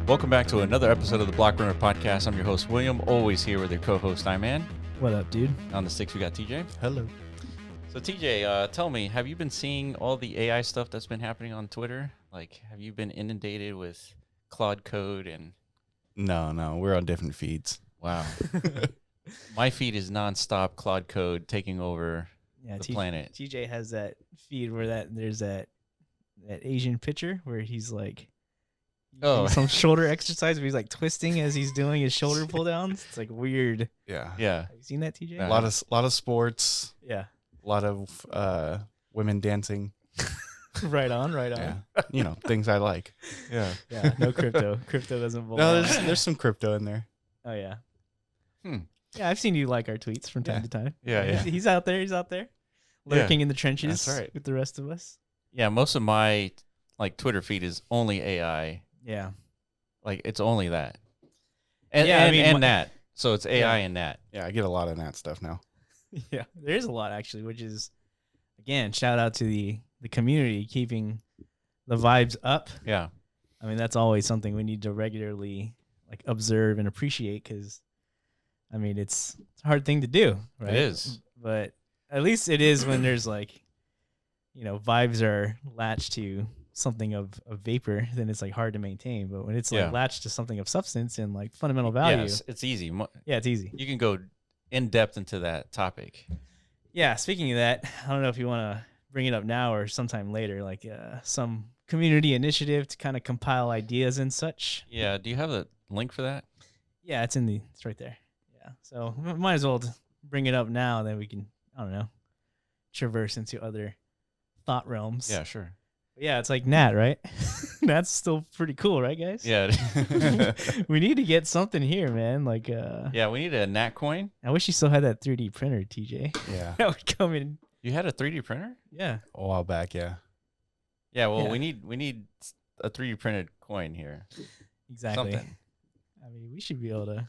Welcome back to another episode of the Block Runner Podcast. I'm your host, William, always here with your co-host, Iman. What up, dude? On the sticks, we got TJ. Hello. So TJ, tell me, have you been seeing all the AI stuff that's been happening on Twitter? Like, have you been inundated with Claude code and... No, we're on different feeds. Wow. My feed is nonstop Claude code taking over the planet. TJ has that feed where there's that Asian picture where he's like... Oh, some shoulder exercise where he's like twisting as he's doing his shoulder pull downs. It's like weird. Yeah. Yeah. Have you seen that, TJ? A lot of sports. Yeah. A lot of women dancing. Right on. Yeah. Things I like. Yeah. Yeah. No crypto. Crypto doesn't belong. No, there's some crypto in there. Oh yeah. Hmm. Yeah, I've seen you like our tweets from time to time. Yeah. He's out there. Lurking in the trenches. That's right. With the rest of us. Yeah, most of my Twitter feed is only AI. Yeah. Like, it's only that. And, Yeah, and NAT. So it's AI and NAT. Yeah, I get a lot of that stuff now. Yeah, there is a lot actually, which is, again, shout out to the community keeping the vibes up. Yeah. I mean, that's always something we need to regularly observe and appreciate because, I mean, it's a hard thing to do, right? It is. But at least it is when there's vibes are latched to something of vapor, then it's hard to maintain. But when it's latched to something of substance and fundamental value, Yes, it's easy. Yeah, it's easy. You can go in depth into that topic. Yeah, speaking of that, I don't know if you want to bring it up now or sometime later, some community initiative to kind of compile ideas and such. Yeah, do you have a link for that? Yeah, it's right there. Yeah, so might as well bring it up now, then we can, I don't know, traverse into other thought realms. Yeah, sure. Yeah, it's like NAT, right? That's still pretty cool, right, guys? Yeah. We need to get something here, man. Yeah, we need a NAT coin. I wish you still had that 3D printer, TJ. Yeah. That would come in. You had a 3D printer? Yeah. A while back, yeah. Yeah, well, Yeah. we need a 3D printed coin here. Exactly. Something. I mean, we should be able to.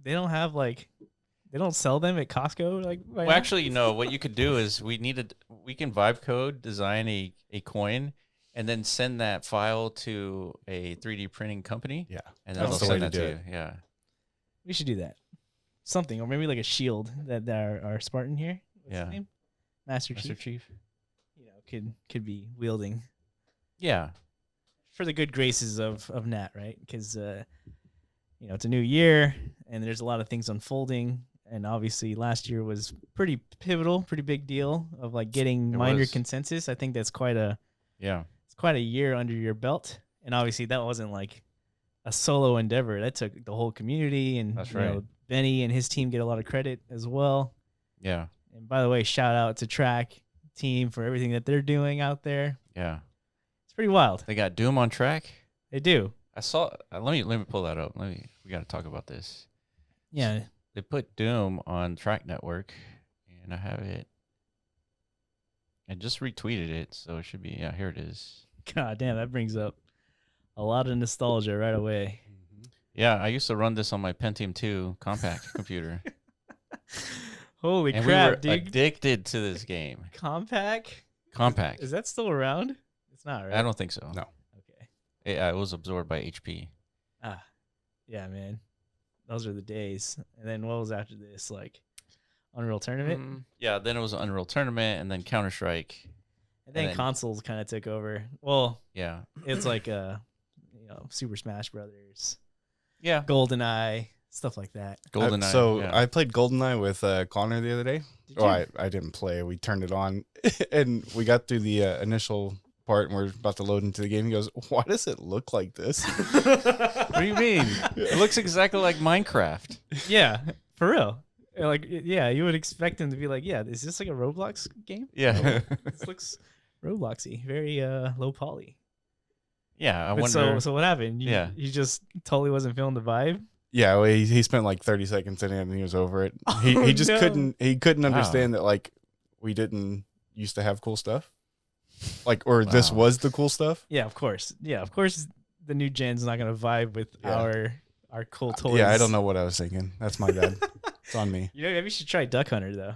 They don't have they don't sell them at Costco. Right Well, now? actually, what you could do is we can vibe code design a coin and then send that file to a 3D printing company. Yeah. And then they'll That's the way send to that do to it. you. Yeah. We should do that. Something, or maybe a shield that our Spartan here. What's his name? Master Chief. Could be wielding. Yeah. For the good graces of NAT, right? Because it's a new year and there's a lot of things unfolding, and obviously last year was pretty pivotal, pretty big deal of getting minor consensus. I think that's quite a year under your belt, and obviously that wasn't a solo endeavor. That took the whole community, and that's right. Benny and his team get a lot of credit as well. Yeah. And by the way, shout out to Track team for everything that they're doing out there. Yeah. It's pretty wild. They got Doom on track. They do. I saw. Let me pull that up. We got to talk about this. Yeah. They put Doom on Track Network, and I have it. I just retweeted it, so it should be. Yeah, here it is. God damn, that brings up a lot of nostalgia right away. Yeah, I used to run this on my Pentium 2 compact computer. Holy and crap, we were dude. addicted to this game. Compact? Compact. Is that still around? It's not, right? I don't think so. No. Okay. It was absorbed by HP. Ah, yeah, man. Those are the days. And then what was after this? Unreal Tournament? Yeah, then it was Unreal Tournament, and then Counter-Strike. And then consoles kind of took over. Well, yeah, it's Super Smash Brothers. Yeah. GoldenEye, stuff like that. GoldenEye. I played GoldenEye with Connor the other day. Did you? I didn't play. We turned it on, and we got through the initial part, and we're about to load into the game. He goes, "Why does it look like this?" What do you mean? It looks exactly like Minecraft. Yeah, for real. You would expect him to be is this a Roblox game? Yeah. This looks Robloxy, very low poly. Yeah, I But wonder. So what happened? You just totally wasn't feeling the vibe. Yeah, well, he spent 30 seconds in it, and he was over it. He just couldn't understand that we didn't used to have cool stuff, this was the cool stuff. Yeah, of course. Yeah, of course. The new gen's not gonna vibe with our cool toys. Yeah, I don't know what I was thinking. That's my bad. It's on me. Maybe you should try Duck Hunter though.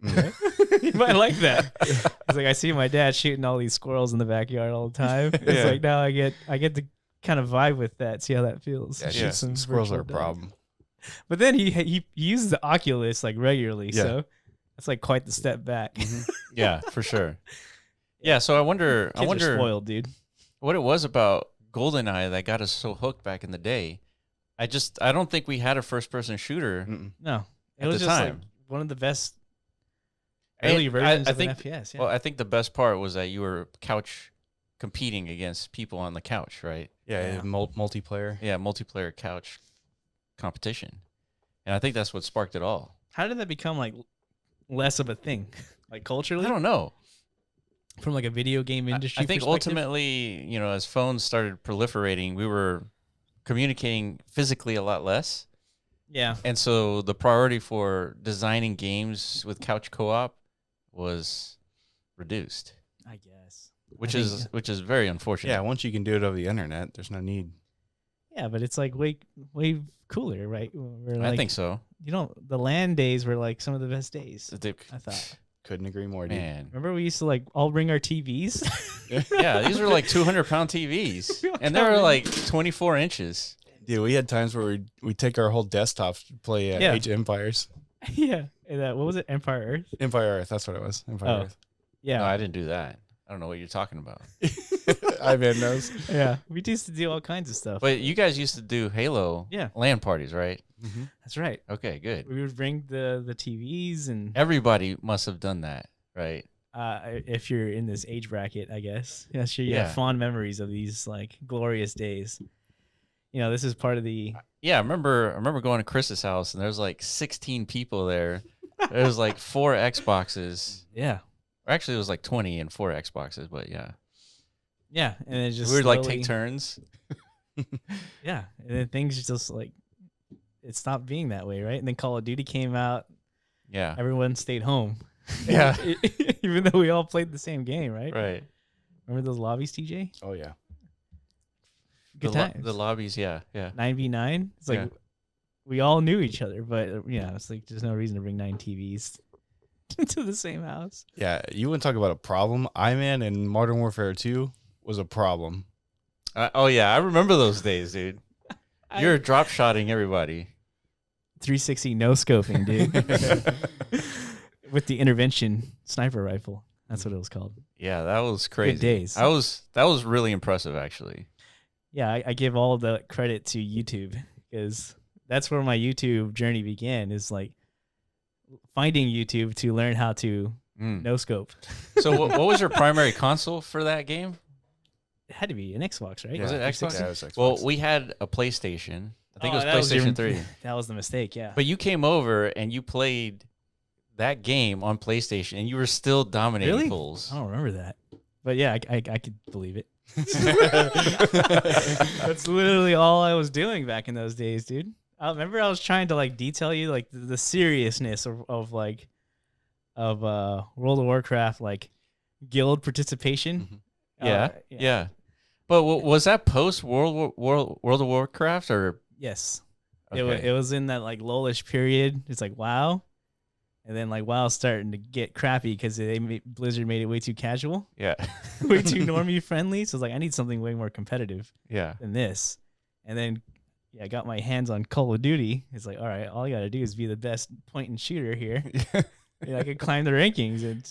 You might like that. It's I see my dad shooting all these squirrels in the backyard all the time. It's now I get to kind of vibe with that. See how that feels. Yeah, Shoot some squirrels are virtual a dogs. problem. But then he uses the Oculus like regularly, Yeah. so that's like quite the step back. Yeah, for sure. Yeah, so I wonder Kids are spoiled, dude. what it was about GoldenEye that got us so hooked back in the day. I don't think we had a first person shooter. No, it At was the just time. like one of the best And early versions I of think, an FPS. Yeah. Well, I think the best part was that you were couch competing against people on the couch, right? Yeah, multiplayer. Yeah, multiplayer couch competition. And I think that's what sparked it all. How did that become like less of a thing, like culturally? I don't know. From like a video game industry. I think perspective? ultimately, as phones started proliferating, we were communicating physically a lot less. Yeah. And so the priority for designing games with couch co-op was reduced, I guess. which is very unfortunate. Yeah, once you can do it over the internet, there's no need. Yeah, but it's like way cooler, right? I think so. The LAN days were like some of the best days. I thought. Couldn't agree more, dude. Man. Remember we used to like all bring our TVs? Yeah, these were like 200-pound TVs, and they were like 24 inches. Dude, we had times where we'd take our whole desktops to play Age of Empires. Yeah. And what was it? Empire Earth? Empire Earth, that's what it was. Empire Earth. Yeah. No, I didn't do that. I don't know what you're talking about. Ivan knows. Yeah. We used to do all kinds of stuff. But you guys used to do Halo LAN parties, right? Mm-hmm. That's right. Okay, good. We would bring the TVs and Everybody must have done that, right? if you're in this age bracket, I guess. Yeah, sure. You have fond memories of these like glorious days. This is part of the. Yeah, I remember going to Chris's house and there's like 16 people there. There's like 4 Xboxes. Yeah. Or actually, it was like 20 and 4 Xboxes, but yeah. Yeah, and it just we would like take turns. Yeah, and then things just like it stopped being that way, right? And then Call of Duty came out. Yeah. Everyone stayed home. Yeah. Even though we all played the same game, right? Right. Remember those lobbies, TJ? Oh, yeah. Good times. The lobbies, yeah. 9v9. It's like we all knew each other, but it's like there's no reason to bring 9 TVs to the same house. Yeah, you want to talk about a problem? Iman in Modern Warfare 2 was a problem. Oh, yeah. I remember those days, dude. You're drop shotting everybody. 360 no scoping, dude. With the intervention sniper rifle. That's what it was called. Yeah, that was crazy. Good days. That was really impressive, actually. Yeah, I give all the credit to YouTube because that's where my YouTube journey began, is like finding YouTube to learn how to no scope. So what was your primary console for that game? It had to be an Xbox, right? Yeah, Was it Xbox? Yeah, it was Xbox. Well, we had a PlayStation. I think it was that was PlayStation 3. That was the mistake, yeah. But you came over and you played that game on PlayStation, and you were still dominating Really? fools. I don't remember that. But yeah, I could believe it. That's literally all I was doing back in those days, dude. I remember I was trying to like detail you like the seriousness of World of Warcraft, like guild participation. Yeah. But was that post World of Warcraft or? Yes. Okay. It was in that like lullish period. It's like WoW. And then like WoW's starting to get crappy because Blizzard made it way too casual. Yeah. Way too normie friendly. So it's like I need something way more competitive Yeah. than this. And then I got my hands on Call of Duty. It's like, all right, all I got to do is be the best point and shooter here. And I could climb the rankings. And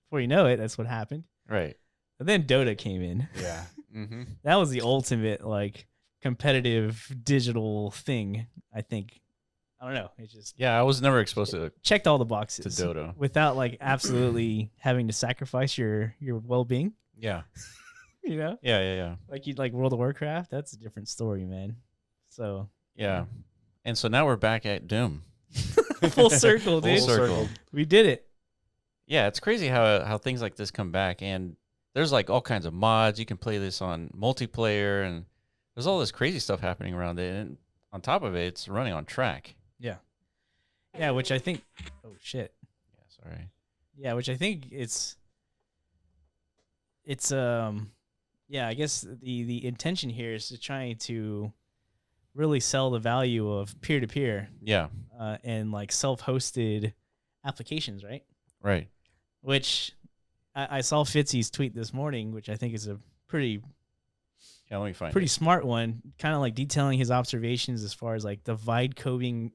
before you know it, that's what happened. Right. And then Dota came in. Yeah. Mm-hmm. That was the ultimate like competitive digital thing, I think. I don't know. It just Yeah, I was never exposed to checked all the boxes Dota without like absolutely having to sacrifice your well-being. Yeah. Yeah. Like you'd like World of Warcraft. That's a different story, man. So Yeah. And so now we're back at Doom. full circle, dude. Full circle. We did it. Yeah, it's crazy how things like this come back, and there's like all kinds of mods. You can play this on multiplayer, and there's all this crazy stuff happening around it. And on top of it, it's running on track. Yeah, which I think. Oh shit. Yeah, sorry. Yeah, which I think it's yeah, I guess the intention here is to try to really sell the value of peer-to-peer Yeah. and like self-hosted applications, right? Right. Which I saw Fitzy's tweet this morning, which I think is a pretty Yeah, let me find pretty it. smart one, kind of like detailing his observations as far as like the vibe coding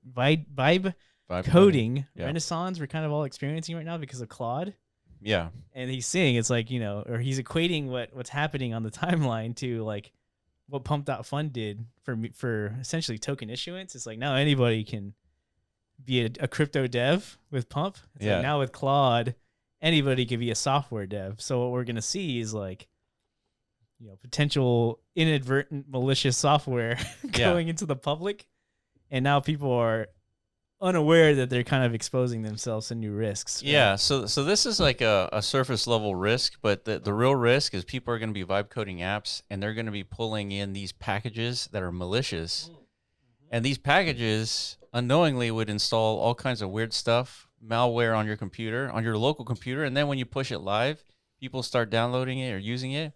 Yeah. renaissance we're kind of all experiencing right now because of Claude. Yeah. And he's saying it's like, or he's equating what's happening on the timeline to like what Pumped Out Fund did for essentially token issuance. It's like now anybody can be a crypto dev with Pump. It's like now with Claude, anybody can be a software dev. So what we're gonna see is like, potential inadvertent malicious software going into the public, and now people are unaware that they're kind of exposing themselves to new risks. Right? Yeah, so this is like a surface level risk, but the real risk is people are going to be vibe coding apps, and they're going to be pulling in these packages that are malicious, and these packages unknowingly would install all kinds of weird stuff, malware on your computer, on your local computer, and then when you push it live, people start downloading it or using it.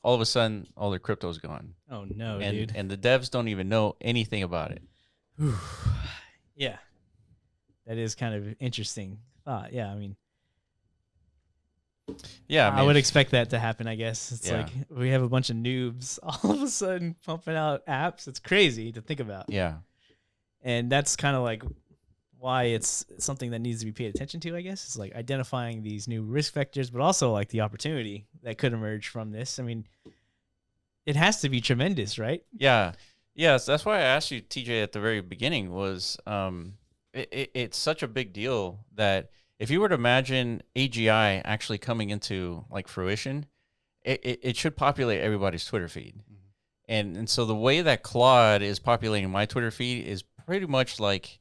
All of a sudden, all their crypto's gone. Oh no, and, dude! And the devs don't even know anything about it. Yeah. That is kind of interesting thought. Yeah, I mean, I would expect that to happen, I guess. It's like we have a bunch of noobs all of a sudden pumping out apps. It's crazy to think about. Yeah. And that's kind of like why it's something that needs to be paid attention to, I guess. It's like identifying these new risk vectors, but also like the opportunity that could emerge from this. I mean, it has to be tremendous, right? Yeah. Yes, that's why I asked you, TJ, at the very beginning was it's such a big deal that if you were to imagine AGI actually coming into like fruition, it should populate everybody's Twitter feed. Mm-hmm. And so the way that Claude is populating my Twitter feed is pretty much like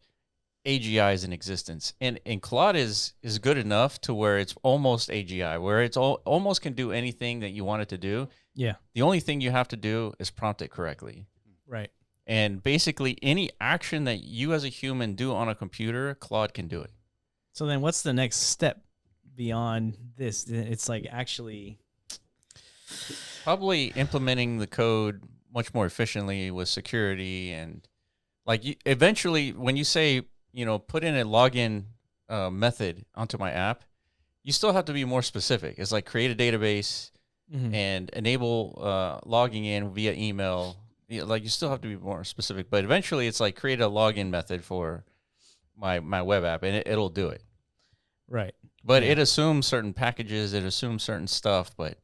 AGI is in existence. And Claude is good enough to where it's almost AGI, where it's almost can do anything that you want it to do. Yeah. The only thing you have to do is prompt it correctly. Right. And basically any action that you as a human do on a computer, Claude can do it. So then what's the next step beyond this? It's like actually probably implementing the code much more efficiently with security. And like eventually when you say, put in a login method onto my app, you still have to be more specific. It's like create a database and enable logging in via email. Like you still have to be more specific, but eventually it's like create a login method for my web app and it'll do it. Right. But it assumes certain packages, it assumes certain stuff, but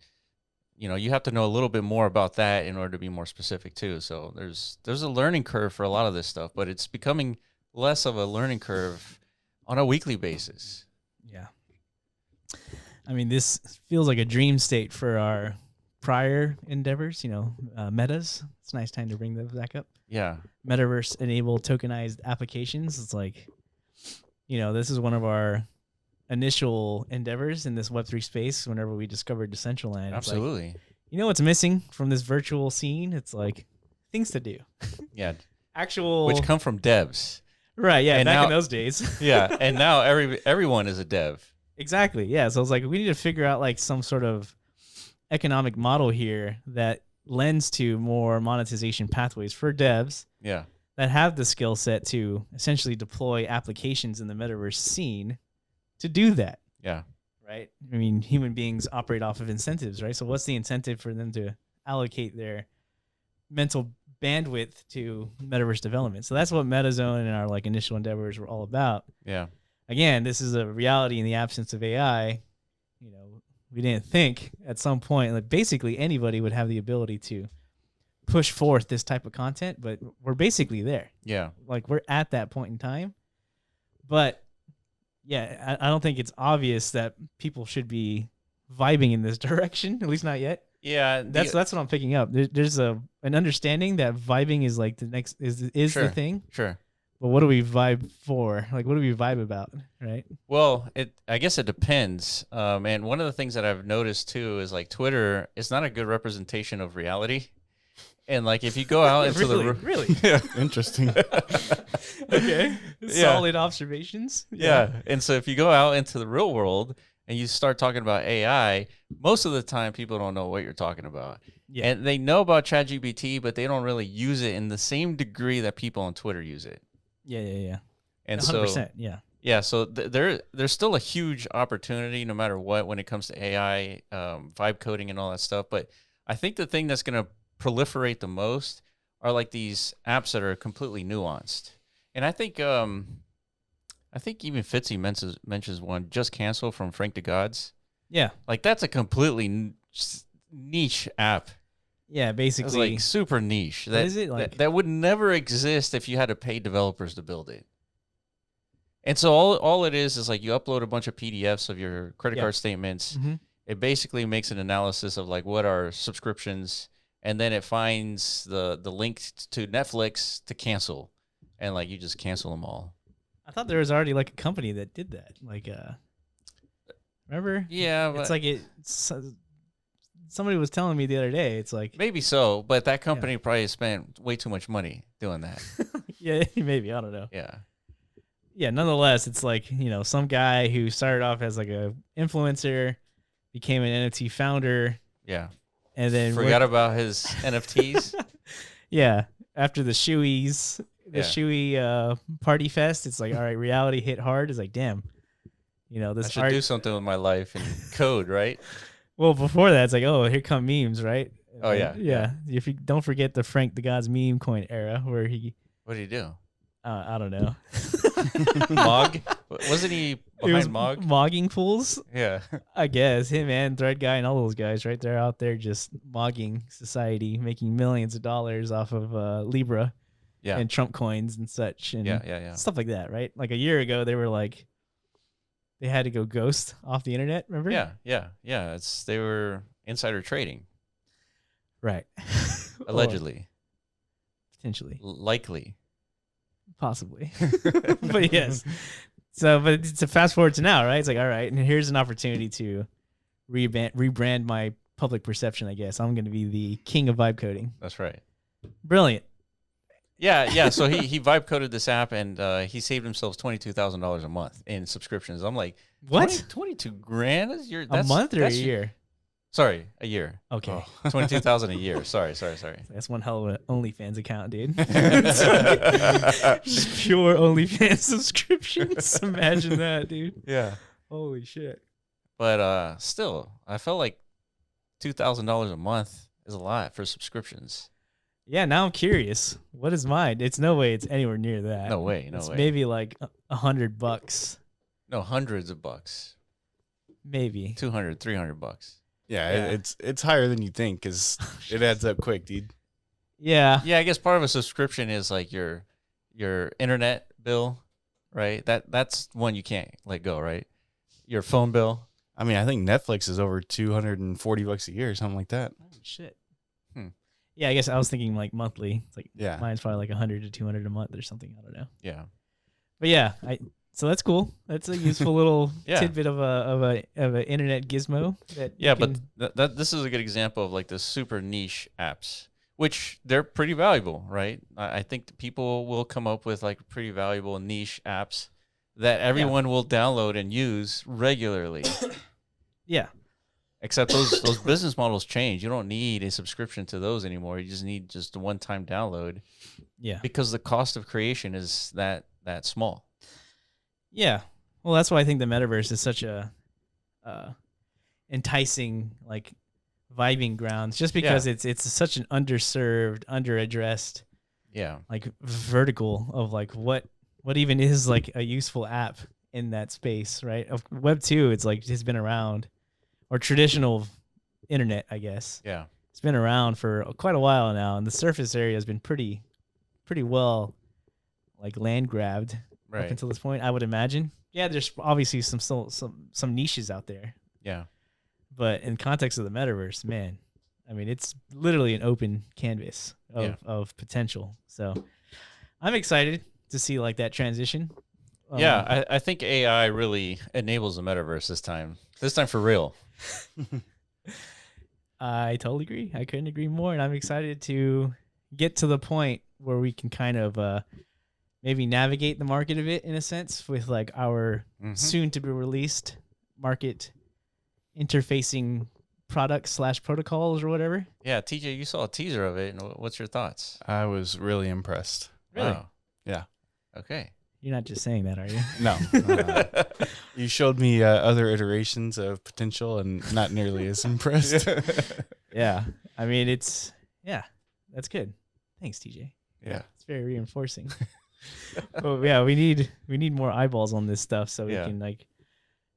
you have to know a little bit more about that in order to be more specific too. So there's a learning curve for a lot of this stuff, but it's becoming less of a learning curve on a weekly basis. Yeah. I mean, this feels like a dream state for our prior endeavors, metas. It's a nice time to bring those back up. Yeah. Metaverse enabled tokenized applications. It's like, this is one of our initial endeavors in this Web3 space whenever we discovered Decentraland. Absolutely. Like, what's missing from this virtual scene? It's like things to do. Yeah. Which come from devs. Right, yeah, and back now, in those days. Yeah, and now everyone is a dev. Exactly, yeah. So it's like we need to figure out like some sort of economic model here that lends to more monetization pathways for devs. Yeah. That have the skill set to essentially deploy applications in the metaverse scene to do that. Yeah. Right? I mean, human beings operate off of incentives, right? So what's the incentive for them to allocate their mental bandwidth to metaverse development? So that's what MetaZone and our like initial endeavors were all about. Yeah. Again, this is a reality in the absence of AI. We didn't think at some point like basically anybody would have the ability to push forth this type of content, but we're basically there. Yeah. Like we're at that point in time. But yeah, I don't think it's obvious that people should be vibing in this direction, at least not yet. Yeah, that's what I'm picking up. There's an understanding that vibing is like the next is sure, the thing. Sure. But what do we vibe for? Like, what do we vibe about? Right. Well, I guess it depends. And one of the things that I've noticed too is like Twitter is not a good representation of reality. And like if you go out into really, yeah, interesting. Okay, solid observations. Yeah, and so if you go out into the real world and you start talking about AI, most of the time people don't know what you're talking about. Yeah. And they know about ChatGPT, but they don't really use it in the same degree that people on Twitter use it. Yeah. And 100%, so, yeah. So there's still a huge opportunity no matter what when it comes to AI, vibe coding and all that stuff. But I think the thing that's going to proliferate the most are like these apps that are completely nuanced. And I think even Fitzy mentions one, Just Cancel from Frank the Gods. Yeah. Like that's a completely niche app. Yeah, basically. It's like super niche. What is it? Like that would never exist if you had to pay developers to build it. And so all it is like you upload a bunch of PDFs of your credit card statements. Mm-hmm. It basically makes an analysis of like what are subscriptions, and then it finds the link to Netflix to cancel, and like you just cancel them all. I thought there was already like a company that did that. Like remember? Yeah, it's like somebody was telling me the other day. It's like maybe so, but that company probably spent way too much money doing that. Yeah, maybe, I don't know. Yeah, nonetheless, it's like, you know, some guy who started off as like a influencer, became an NFT founder. Yeah. And then forgot about his NFTs. Yeah. After the Shoeies, Shoey party fest, it's like, all right, reality hit hard. It's like, damn, you know, this I should do something with my life and code, right? Well, before that, it's like, oh, here come memes, right? Oh, yeah. Yeah. If you don't forget the Frank the God's meme coin era where he. What did he do? I don't know. Mog? Wasn't he behind Mog? Mogging fools? Yeah. I guess. Him and Thread Guy and all those guys, right? They're out there just mogging society, making millions of dollars off of Libra and Trump coins and such. And stuff like that, right? Like a year ago, they were like, they had to go ghost off the internet, remember? Yeah. They were insider trading. Right. Allegedly. Potentially. Likely. Possibly. But yes. So, but it's a fast forward to now, right? It's like, all right, and here's an opportunity to rebrand my public perception, I guess. I'm going to be the king of vibe coding. That's right. Brilliant. Yeah. So he vibe coded this app, and he saved himself $22,000 a month in subscriptions. I'm like, what? 22 grand? A month or a year? Sorry, a year. Okay. Oh, 22,000 a year. Sorry. That's one hell of an OnlyFans account, dude. Just pure OnlyFans subscriptions. Imagine that, dude. Yeah. Holy shit. But still, I felt like $2,000 a month is a lot for subscriptions. Yeah, now I'm curious. What is mine? It's no way it's anywhere near that. No way. It's maybe like $100. No, hundreds of bucks. Maybe. 200, $300. Yeah, it's higher than you think because it adds up quick, dude. Yeah. Yeah, I guess part of a subscription is like your internet bill, right? That's one you can't let go, right? Your phone bill. I mean, I think Netflix is over $240 a year or something like that. Oh, shit. Yeah, I guess I was thinking like monthly. It's like yeah, mine's probably like 100 to 200 a month or something. I don't know. Yeah. But yeah, so that's cool. That's a useful little tidbit of a internet gizmo. But this is a good example of like the super niche apps, which they're pretty valuable, right? I think that people will come up with like pretty valuable niche apps that everyone will download and use regularly. Yeah. Except those business models change. You don't need a subscription to those anymore. You just need a one-time download. Yeah. Because the cost of creation is that small. Yeah. Well, that's why I think the metaverse is such a enticing, like, vibing grounds, just because it's such an underserved, underaddressed, like vertical of like what even is like a useful app in that space, right? Of Web 2, it's like has been around, or traditional internet, I guess. Yeah, it's been around for quite a while now, and the surface area has been pretty well, like, land grabbed up until this point, I would imagine. Yeah, there's obviously some niches out there. Yeah. But in context of the metaverse, man, I mean, it's literally an open canvas of potential. So I'm excited to see like that transition. I think AI really enables the metaverse this time. This time for real. I totally agree. I couldn't agree more. And I'm excited to get to the point where we can kind of maybe navigate the market a bit in a sense with like our soon to be released market interfacing products / protocols or whatever. Yeah, TJ, you saw a teaser of it. And what's your thoughts? I was really impressed. Really? Wow. Yeah. Okay. You're not just saying that, are you? No. You showed me other iterations of potential and not nearly as impressed. Yeah. I mean, it's Yeah, that's good. Thanks, TJ. Yeah. It's very reinforcing. But yeah, we need more eyeballs on this stuff so we can like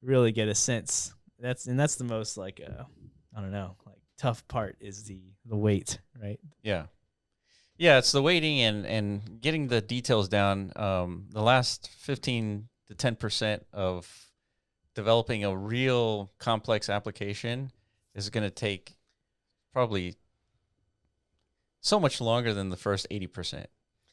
really get a sense. That's the most like I don't know, like tough part is the wait, right? Yeah. Yeah, it's the waiting and getting the details down. The last 15 to 10% of developing a real complex application is going to take probably so much longer than the first 80%.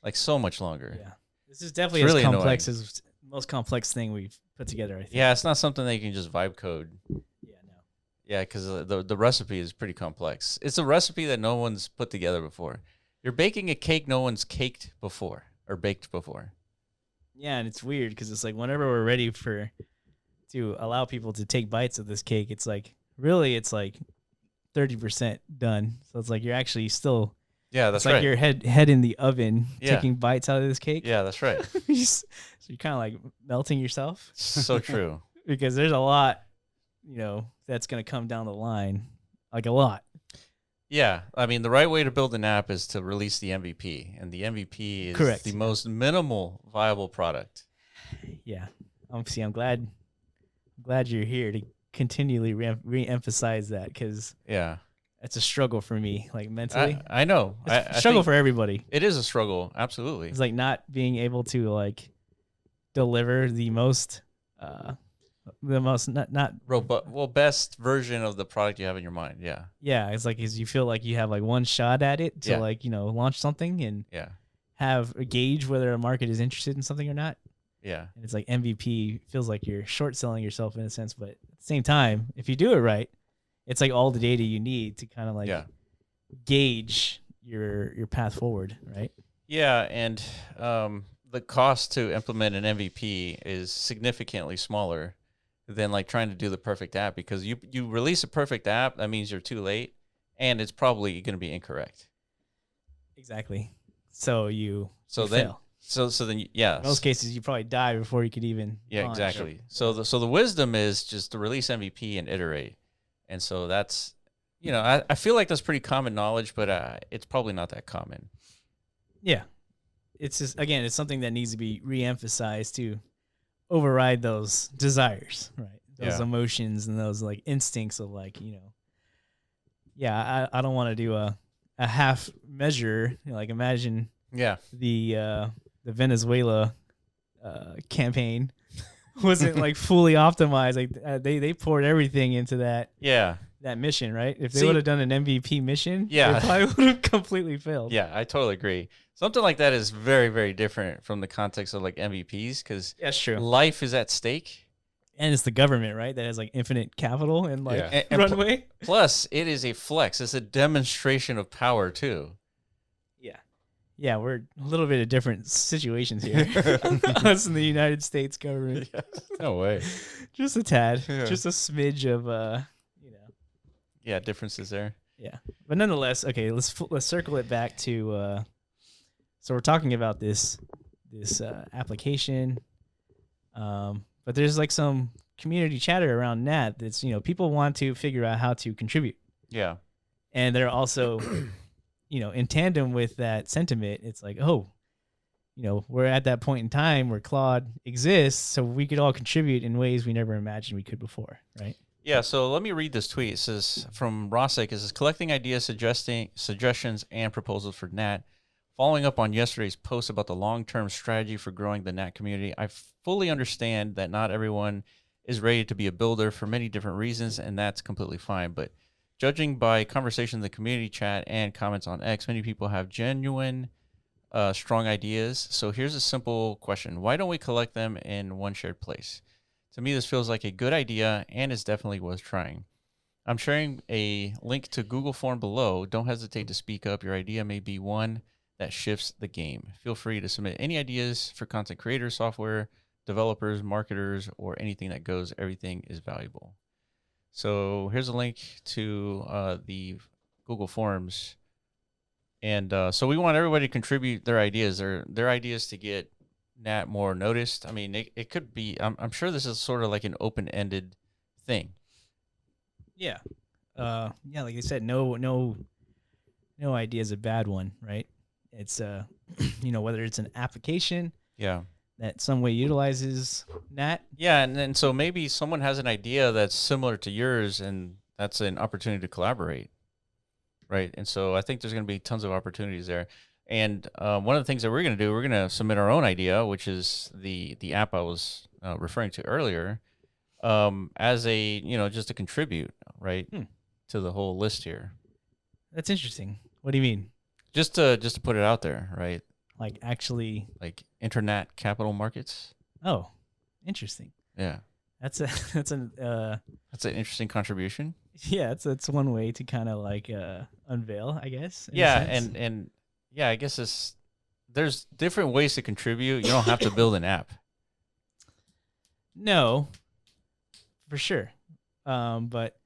Like so much longer. Yeah. This is definitely It's really as complex annoying. as most complex thing we've put together, I think. Yeah, it's not something that you can just vibe code. Yeah, no. Yeah, because the recipe is pretty complex. It's a recipe that no one's put together before. You're baking a cake no one's caked before or baked before. Yeah, and it's weird because it's like whenever we're ready to allow people to take bites of this cake, it's like really it's like 30% done. So it's like you're actually still That's it's like right. your head in the oven Yeah. taking bites out of this cake. Yeah, that's right. So you're kind of like melting yourself So true. because there's a lot, that's going to come down the line, like a lot. Yeah, I mean, the right way to build an app is to release the MVP, and the MVP is Correct. the most minimal viable product. Yeah. See, I'm glad you're here to continually re-emphasize that because Yeah, it's a struggle for me, like mentally. I know. It's I a struggle think for everybody. it is a struggle, absolutely. It's like not being able to like deliver the most best version of the product you have in your mind. Yeah, it's like is you feel like you have like one shot at it to launch something and yeah, have a gauge whether a market is interested in something or not. yeah, And it's like MVP feels like you're short selling yourself in a sense, but at the same time, if you do it right, it's like all the data you need to kind of like gauge your path forward, right? yeah. And the cost to implement an MVP is significantly smaller than like trying to do the perfect app, because you release a perfect app, that means you're too late, and it's probably going to be incorrect. Exactly. So you then fail. So then, yeah. In most cases, you probably die before you could even. Yeah, launch. exactly. So the wisdom is just to release MVP and iterate, and so that's, I feel like that's pretty common knowledge, but it's probably not that common. Yeah, it's just again, it's something that needs to be re-emphasized to override those desires, right? Those emotions and those like instincts of like, I don't want to do a half measure. Like imagine the Venezuela campaign wasn't like fully optimized. Like they poured everything into that mission, right? If they would have done an MVP mission, they probably would have completely failed. Yeah, I totally agree. Something like that is very, very different from the context of like MVPs, because that's true. Life is at stake. And it's the government, right? That has like infinite capital and like and runway. Plus, it is a flex. It's a demonstration of power too. Yeah, we're a little bit of different situations here. Us in the United States government. No way. Just a tad. Just a smidge of Yeah, differences there. Yeah. But nonetheless, okay, let's circle it back to so we're talking about this application. But there's like some community chatter around NAT that's, people want to figure out how to contribute. Yeah. And they're also in tandem with that sentiment, it's like, we're at that point in time where Claude exists, so we could all contribute in ways we never imagined we could before, right? Yeah, so let me read this tweet. It says, from Rosek, it says, collecting ideas, suggestions, and proposals for NAT. Following up on yesterday's post about the long-term strategy for growing the NAT community, I fully understand that not everyone is ready to be a builder for many different reasons, and that's completely fine, but judging by conversation in the community chat and comments on X, many people have genuine, strong ideas. So here's a simple question. Why don't we collect them in one shared place? To me, this feels like a good idea and is definitely worth trying. I'm sharing a link to Google form below. Don't hesitate to speak up. Your idea may be one that shifts the game. Feel free to submit any ideas for content creators, software developers, marketers, or anything that goes. Everything is valuable. So here's a link to the Google Forms. And so we want everybody to contribute their ideas, their ideas to get NAT more noticed. I mean, it could be, I'm sure this is sort of like an open-ended thing. Yeah. Like I said, no no idea is a bad one, right? It's you know, whether it's an application Yeah. that some way utilizes NAT. Yeah, and then so maybe someone has an idea that's similar to yours, and that's an opportunity to collaborate, right? And so I think there's going to be tons of opportunities there. And one of the things that we're going to do, we're going to submit our own idea, which is the app I was referring to earlier, as a just to contribute, right, to the whole list here. That's interesting. What do you mean? Just to put it out there, right? Like actually, Like internet capital markets. oh, interesting. Yeah, That's an that's an interesting contribution. yeah, that's one way to kind of like unveil, I guess. in a Yeah, sense. and yeah, I guess there's different ways to contribute. You don't have to build an app. No, for sure. But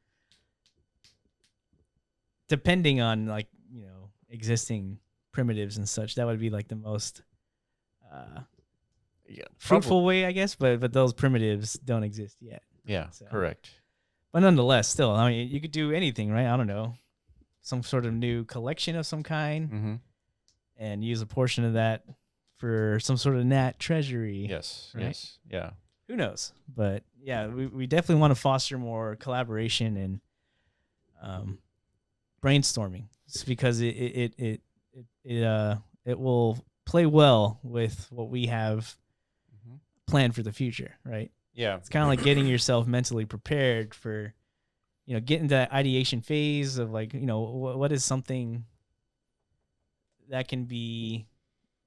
depending on like, existing primitives and such, that would be like the most Yeah, fruitful way, I guess. But those primitives don't exist yet. Yeah, So. correct. But nonetheless, still, I mean, you could do anything, right? I don't know, some sort of new collection of some kind, Mm-hmm. and use a portion of that for some sort of NAT treasury. Yes. Right? Yes. Yeah. Who knows? But yeah, we definitely want to foster more collaboration and brainstorming. It's because it will play well with what we have Mm-hmm. planned for the future, right? Yeah. It's kind of like getting yourself mentally prepared for, getting to that ideation phase of like, what is something that can be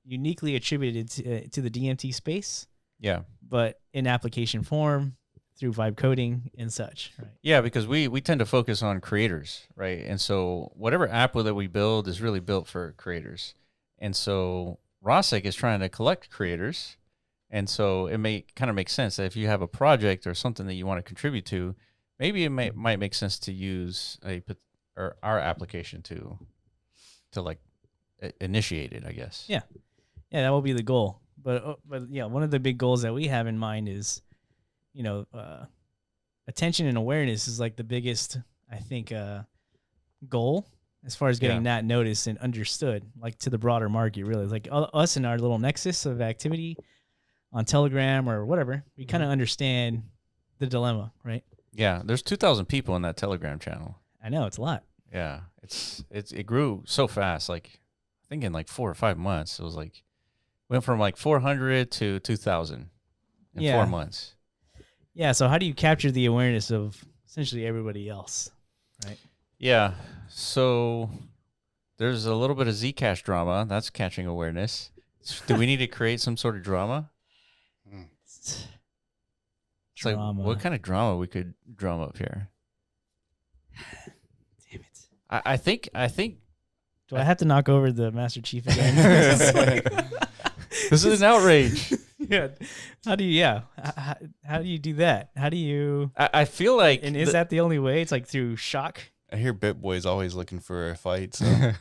uniquely attributed to the DMT space, Yeah. but in application form through vibe coding and such, right? Yeah, because we tend to focus on creators, right? And so whatever app that we build is really built for creators. And so Rosek is trying to collect creators. And so it may kind of make sense that if you have a project or something that you want to contribute to, maybe it might make sense to use our application to like initiate it, I guess. Yeah. Yeah, that will be the goal. But yeah, one of the big goals that we have in mind is, attention and awareness is like the biggest, I think, goal as far as getting that noticed and understood, like to the broader market. Really, like us in our little nexus of activity on Telegram or whatever, we kind of understand the dilemma, right? Yeah, there's 2,000 people in that Telegram channel. I know it's a lot. Yeah, it grew so fast. Like I think in like 4 or 5 months, it was like went from like 400 to 2,000 in 4 months. Yeah. So how do you capture the awareness of essentially everybody else, right? Yeah. So there's a little bit of Zcash drama that's catching awareness. Do we need to create some sort of drama? It's Drama. like what kind of drama we could drum up here? Damn it. I think. Do I have to knock over the Master Chief again? This is an outrage. Yeah. How do you? Yeah. How do you do that? How do you? I feel like, And is that the only way? It's like through shock. I hear BitBoy's always looking for a fight. So.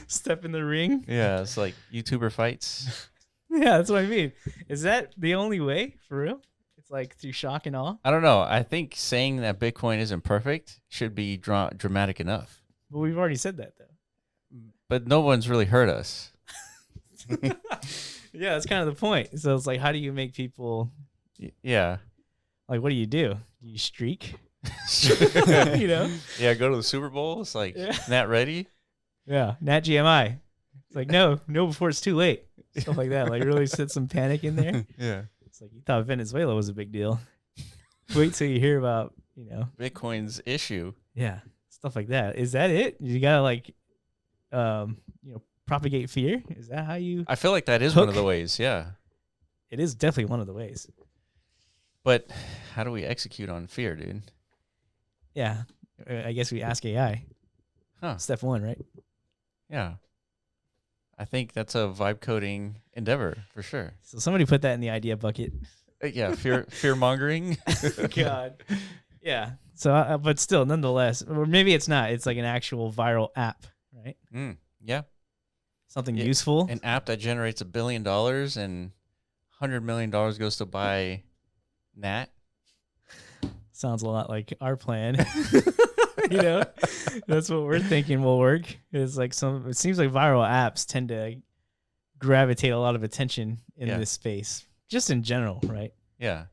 Step in the ring. Yeah, it's like YouTuber fights. Yeah, that's what I mean. Is that the only way for real? It's like through shock and awe. I don't know. I think saying that Bitcoin isn't perfect should be dramatic enough. But we've already said that though. But no one's really heard us. Yeah, that's kind of the point. So it's like, how do you make people? Yeah. Like, what do? Do you streak? Yeah, go to the Super Bowl. It's like, Nat ready? Yeah, Nat GMI. It's like, no, before it's too late. Stuff like that. Like, really set some panic in there. Yeah. It's like, you thought Venezuela was a big deal. Wait till you hear about, Bitcoin's issue. Yeah, stuff like that. Is that it? You gotta like, propagate fear. Is that how you? I feel like that is one of the ways. Yeah. It is definitely one of the ways. But how do we execute on fear, dude? Yeah, I guess we ask AI. Huh. Step one, right? Yeah. I think that's a vibe coding endeavor for sure. So somebody put that in the idea bucket. Yeah, fear mongering. God. Yeah. So, but still, nonetheless, or maybe it's not. It's like an actual viral app, right? Yeah. Something useful. An app that generates $1 billion and $100 million goes to buy NAT. Sounds a lot like our plan. You know, that's what we're thinking will work. It's like it seems like viral apps tend to gravitate a lot of attention in this space, just in general, right? Yeah.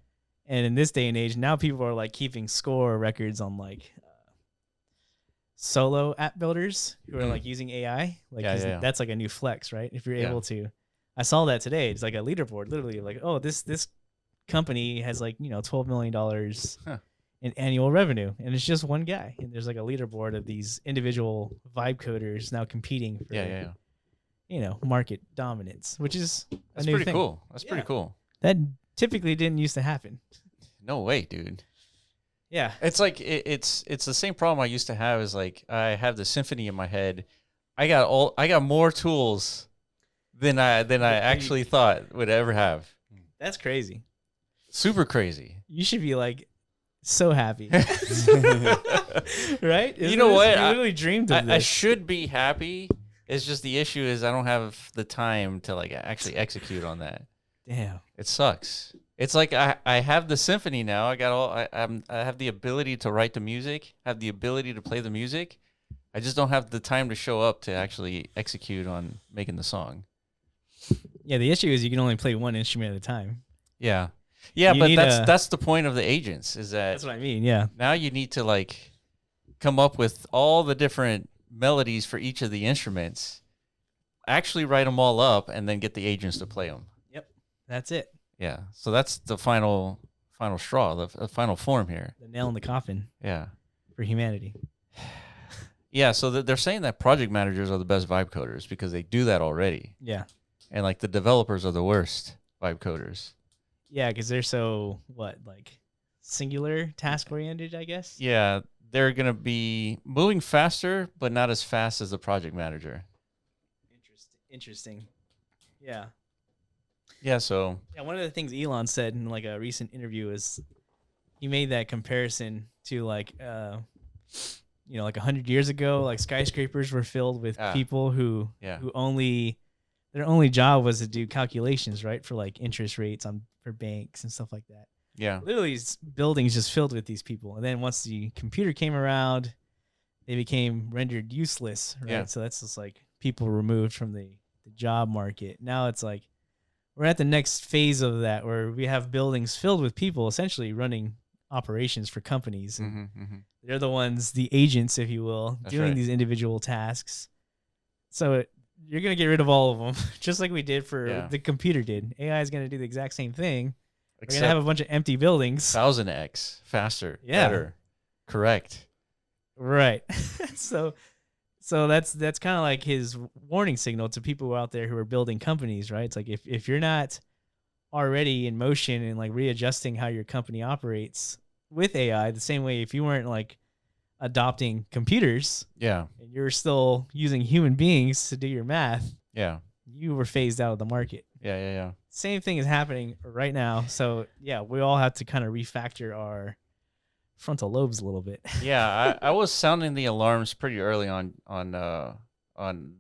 And in this day and age, now people are like keeping score records on like solo app builders who are like using AI. Like that's like a new flex, right? If you're able to, I saw that today. It's like a leaderboard, literally like, oh, this company has like, $12 million in annual revenue, and it's just one guy. And there's like a leaderboard of these individual vibe coders now competing for market dominance, which is that's a new pretty thing. cool. That's pretty cool. That typically didn't used to happen. No way, dude. Yeah. It's like it's the same problem I used to have. Is like I have the symphony in my head. I got more tools than I actually thought would ever have. That's crazy. Super crazy. You should be like so happy. Right? You know what? You literally dreamed of this. I should be happy. It's just the issue is I don't have the time to like actually execute on that. Damn. It sucks. It's like I have the symphony now. I have the ability to write the music, have the ability to play the music. I just don't have the time to show up to actually execute on making the song. Yeah, the issue is you can only play one instrument at a time. Yeah. Yeah, but that's the point of the agents is that that's what I mean, yeah. Now you need to like come up with all the different melodies for each of the instruments, actually write them all up, and then get the agents to play them. Yep. That's it. Yeah. So that's the final straw, the final form here. The nail in the coffin. Yeah. For humanity. Yeah. So they're saying that project managers are the best vibe coders because they do that already. Yeah. And like the developers are the worst vibe coders. Yeah, because they're so singular task oriented, I guess. Yeah. They're going to be moving faster, but not as fast as the project manager. Interesting. Yeah. Yeah, so one of the things Elon said in like a recent interview is he made that comparison to like 100 years ago, like skyscrapers were filled with people who their only job was to do calculations, right, for like interest rates for banks and stuff like that. Yeah. Literally buildings just filled with these people. And then once the computer came around, they became rendered useless, right? Yeah. So that's just like people removed from the job market. Now it's like we're at the next phase of that where we have buildings filled with people essentially running operations for companies. And they're the ones, the agents, if you will, doing these individual tasks. So you're going to get rid of all of them, just like we did for the computer did. AI is going to do the exact same thing. We're going to have a bunch of empty buildings. 1000x faster, better, correct. Right. So that's kind of like his warning signal to people out there who are building companies, right? It's like if you're not already in motion and like readjusting how your company operates with AI, the same way if you weren't like adopting computers, and you're still using human beings to do your math, you were phased out of the market. Yeah. Same thing is happening right now. So we all have to kind of refactor our frontal lobes a little bit. Yeah, I was sounding the alarms pretty early on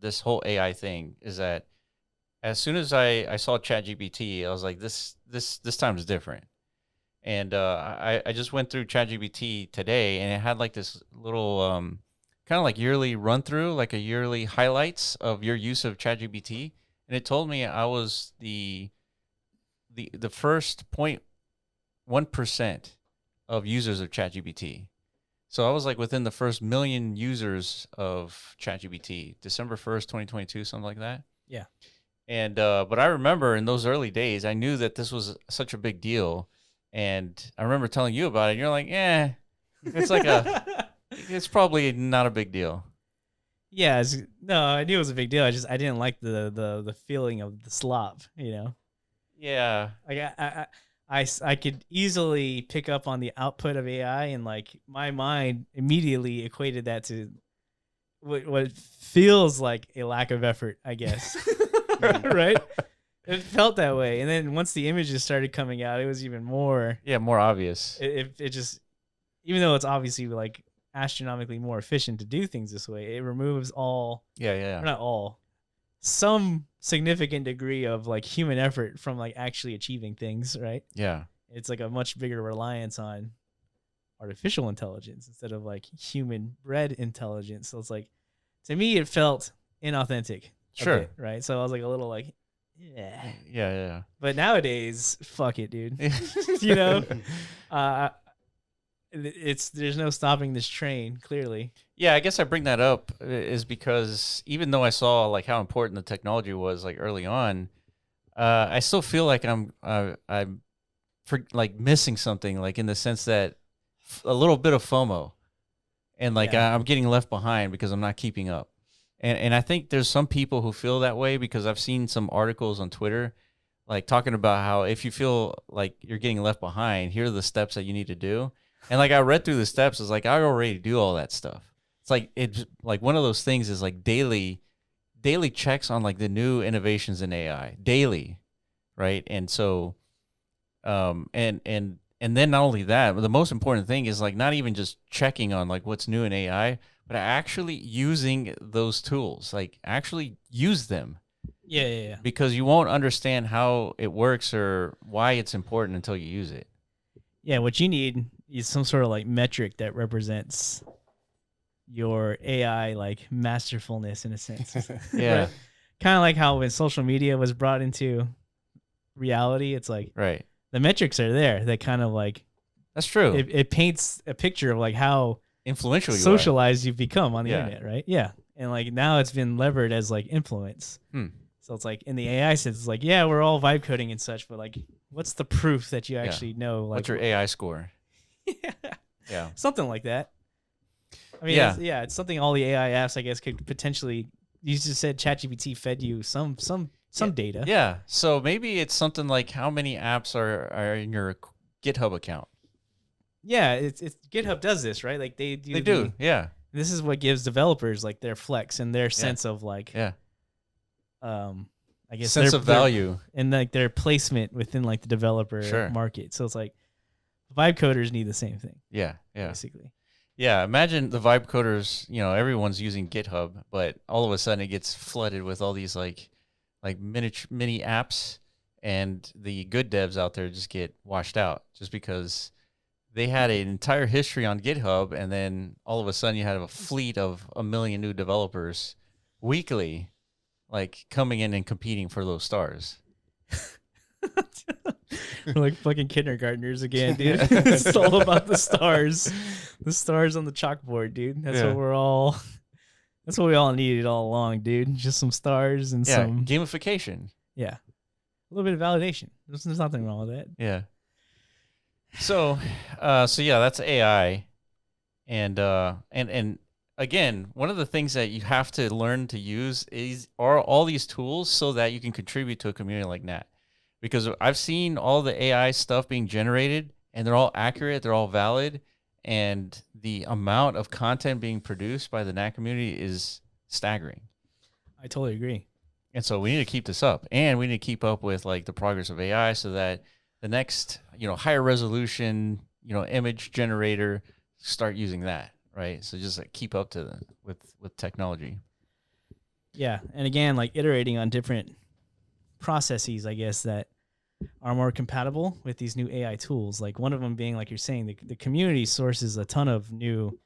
this whole AI thing. Is that as soon as I saw ChatGPT, I was like, this time is different. And I just went through ChatGPT today, and it had like this little kind of like yearly run through, like a yearly highlights of your use of ChatGPT, and it told me I was the first 0.1% of users of ChatGPT. So I was like within the first 1 million users of ChatGPT, December 1st, 2022, something like that. Yeah. And but I remember in those early days, I knew that this was such a big deal. And I remember telling you about it. And you're like, it's like it's probably not a big deal. Yeah. No, I knew it was a big deal. I didn't like the feeling of the slop, you know? Yeah. Like I could easily pick up on the output of AI, and like my mind immediately equated that to what feels like a lack of effort, I guess. Right? It felt that way. And then once the images started coming out, it was even more. Yeah, more obvious. It just, even though it's obviously like astronomically more efficient to do things this way, it removes all. Yeah. Not all. Some significant degree of like human effort from like actually achieving things, right? Yeah. It's like a much bigger reliance on artificial intelligence instead of like human bred intelligence. So it's like, to me, it felt inauthentic. Sure. Bit, right. So I was like a little like, yeah. Yeah. But nowadays, fuck it, dude. You know, there's no stopping this train. Clearly. Yeah, I guess I bring that up is because even though I saw like how important the technology was like early on, I still feel like I'm like missing something, like in the sense that a little bit of FOMO, and like I'm getting left behind because I'm not keeping up. And I think there's some people who feel that way because I've seen some articles on Twitter like talking about how if you feel like you're getting left behind, here are the steps that you need to do. And like I read through the steps, it's like I already do all that stuff. It's like one of those things is like daily checks on like the new innovations in AI daily, right? And so, and then not only that, but the most important thing is like not even just checking on like what's new in AI, but actually using those tools, like actually use them. Yeah. Because you won't understand how it works or why it's important until you use it. Yeah, what you need is some sort of like metric that represents your AI like masterfulness in a sense. Yeah. Kind of like how when social media was brought into reality, it's like right. The metrics are there that kind of like that's true. It paints a picture of like how influential socialized you've become on the internet, right? Yeah. And like now it's been levered as like influence. So it's like in the AI sense, it's like, yeah, we're all vibe coding and such, but like what's the proof that you actually know? Like, what's your AI score? Yeah. Something like that. I mean, it's something all the AI apps, I guess, could potentially. You just said ChatGPT fed you some data. Yeah. So maybe it's something like how many apps are in your GitHub account. Yeah, it's GitHub does this, right? Like they do. Yeah. This is what gives developers like their flex and their sense of like I guess sense of value and like their placement within like the developer market. So it's like vibe coders need the same thing. Yeah. Basically. Yeah, imagine the vibe coders, everyone's using GitHub, but all of a sudden it gets flooded with all these like mini apps, and the good devs out there just get washed out just because they had an entire history on GitHub, and then all of a sudden you had a fleet of 1 million new developers weekly like coming in and competing for those stars. We're like fucking kindergartners again, dude. It's all about the stars. The stars on the chalkboard, dude. That's what we all needed all along, dude. Just some stars and some gamification. Yeah. A little bit of validation. There's nothing wrong with that. Yeah. So that's AI. And again, one of the things that you have to learn to use are all these tools so that you can contribute to a community like NAT. Because I've seen all the AI stuff being generated, and they're all accurate, they're all valid, and the amount of content being produced by the NAT community is staggering. I totally agree. And so we need to keep this up, and we need to keep up with like the progress of AI so that the next, higher resolution, image generator start using that, right? So just like keep up with technology. Yeah, and again, like iterating on different processes, I guess, that are more compatible with these new AI tools. Like one of them being, like you're saying, the community sources a ton of new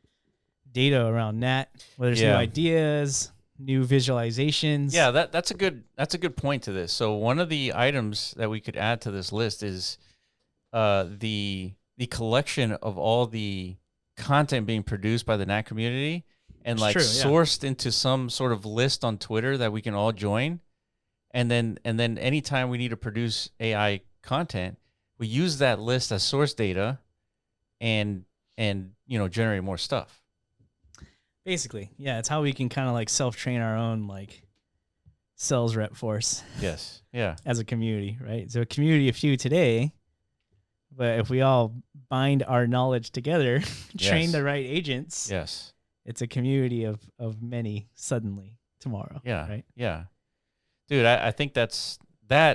data around NAT, whether it's new ideas, new visualizations. Yeah, that's a good point to this. So one of the items that we could add to this list is the collection of all the content being produced by the NAT community and sourced into some sort of list on Twitter that we can all join. And then anytime we need to produce AI content, we use that list as source data and generate more stuff. Basically, yeah, it's how we can kind of like self-train our own like sales rep force. Yes, yeah. As a community, right? So a community of few today, but if we all bind our knowledge together, train the right agents, it's a community of many suddenly tomorrow. Yeah, right? Yeah. Dude, I think that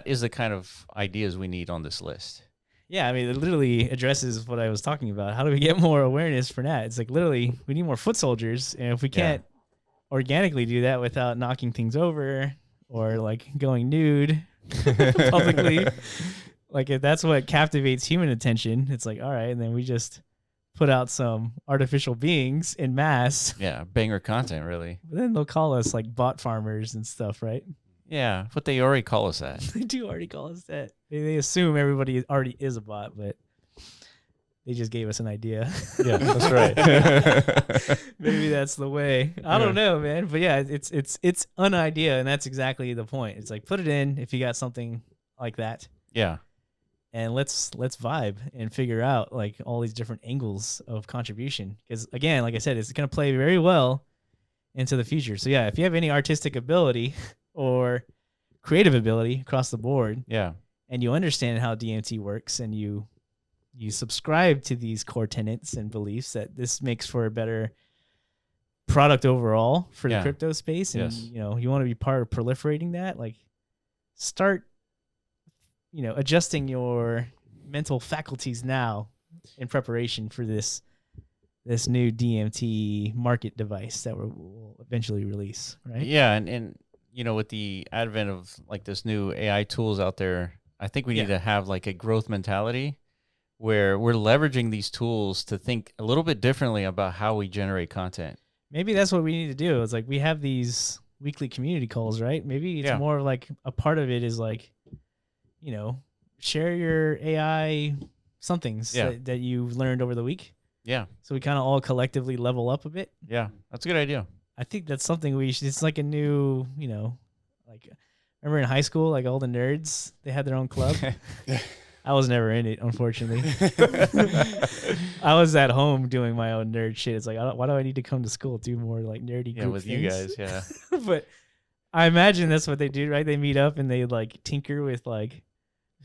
is the kind of ideas we need on this list. Yeah, I mean, it literally addresses what I was talking about. How do we get more awareness for NAT? It's like literally we need more foot soldiers, and if we can't organically do that without knocking things over or like going nude publicly, like if that's what captivates human attention, it's like, all right, and then we just put out some artificial beings in mass. Yeah, banger content, really. But then they'll call us like bot farmers and stuff, right? Yeah, but they already call us that. They do already call us that. They assume everybody already is a bot, but they just gave us an idea. Yeah, that's right. Maybe that's the way. I don't know, man. But yeah, it's an idea, and that's exactly the point. It's like, put it in if you got something like that. Yeah. And let's vibe and figure out like all these different angles of contribution. Because again, like I said, it's gonna play very well into the future. So yeah, if you have any artistic ability or creative ability across the board, Yeah. and you understand how DMT works, and you subscribe to these core tenets and beliefs that this makes for a better product overall for the crypto space, and Yes. you want to be part of proliferating that, like start adjusting your mental faculties now in preparation for this new DMT market device that we'll eventually release, right? Yeah, and with the advent of like this new AI tools out there, I think we need to have like a growth mentality where we're leveraging these tools to think a little bit differently about how we generate content. Maybe that's what we need to do. It's like we have these weekly community calls, right? Maybe it's more like a part of it is like, share your AI somethings that you've learned over the week. Yeah. So we kind of all collectively level up a bit. Yeah, that's a good idea. I think that's something we should. It's like a new, like remember in high school, like all the nerds, they had their own club. I was never in it, unfortunately. I was at home doing my own nerd shit. It's like, why do I need to come to school to do more like nerdy group with things? you guys, yeah. But I imagine that's what they do, right? They meet up and they like tinker with like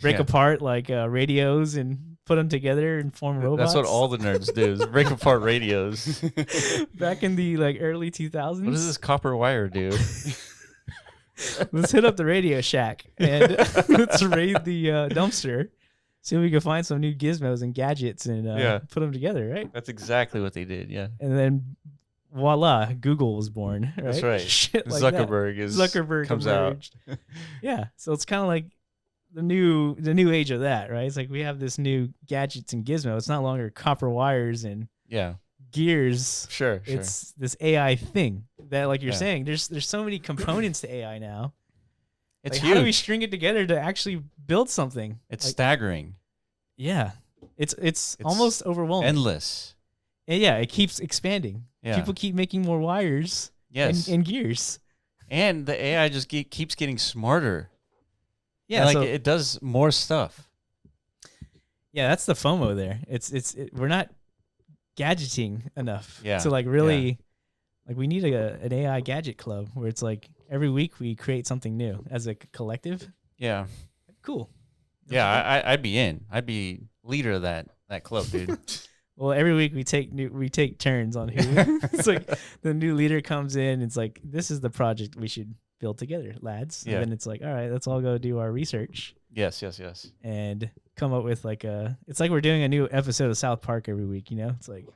break apart like radios and put them together and form robots. That's what all the nerds do is break apart radios. Back in the like early 2000s. What does this copper wire do? Let's hit up the Radio Shack and let's raid the dumpster. See if we can find some new gizmos and gadgets and put them together, right? That's exactly what they did, yeah. And then voila, Google was born, right? That's right. Shit like Zuckerberg comes emerged. out. Yeah, so it's kind of like the new age of that, right? It's like we have this new gadgets and gizmo. It's not longer copper wires and gears. Sure. It's this AI thing that, like you're saying, there's so many components to AI now. It's like, huge. How do we string it together to actually build something? It's like, staggering. Yeah, it's almost overwhelming. Endless. And yeah, it keeps expanding. Yeah. People keep making more wires. Yes. And gears. And the AI just keeps getting smarter. Yeah, and it does more stuff. Yeah, that's the FOMO there. We're not gadgeting enough to like really like we need an AI gadget club where it's like every week we create something new as a collective. Yeah. Cool. Yeah, I'd be in. I'd be leader of that club, dude. Well, every week we take turns on who. It's like the new leader comes in. It's like, this is the project we should build together, lads. And then it's like, all right, let's all go do our research. Yes. And come up with like it's like we're doing a new episode of South Park every week, It's like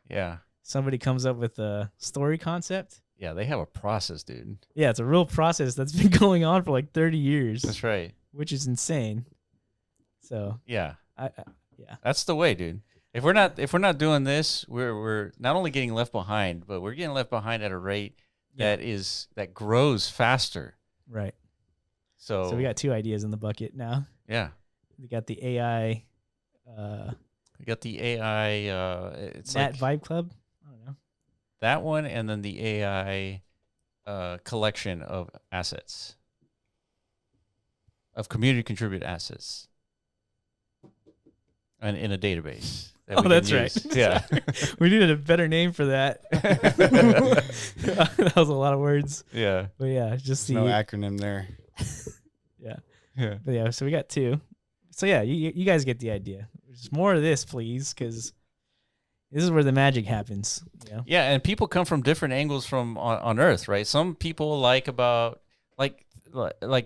somebody comes up with a story concept. Yeah, they have a process, dude. Yeah, it's a real process that's been going on for like 30 years. That's right. Which is insane. So yeah, yeah, that's the way, dude. If we're not doing this, we're not only getting left behind, but we're getting left behind at a rate that grows faster. Right. So we got two ideas in the bucket now. Yeah. We got the AI. We got the AI. It's NAT like Vibe Club. I don't know. That one, and then the AI collection of assets, of community contributed assets, and in a database. Oh, that's right. Yeah. We needed a better name for that. That was a lot of words. Yeah. But yeah, just no acronym there. Yeah. But yeah, so we got two. So yeah, you guys get the idea. There's more of this, please, because this is where the magic happens. Yeah, and people come from different angles from on Earth, right? Some people like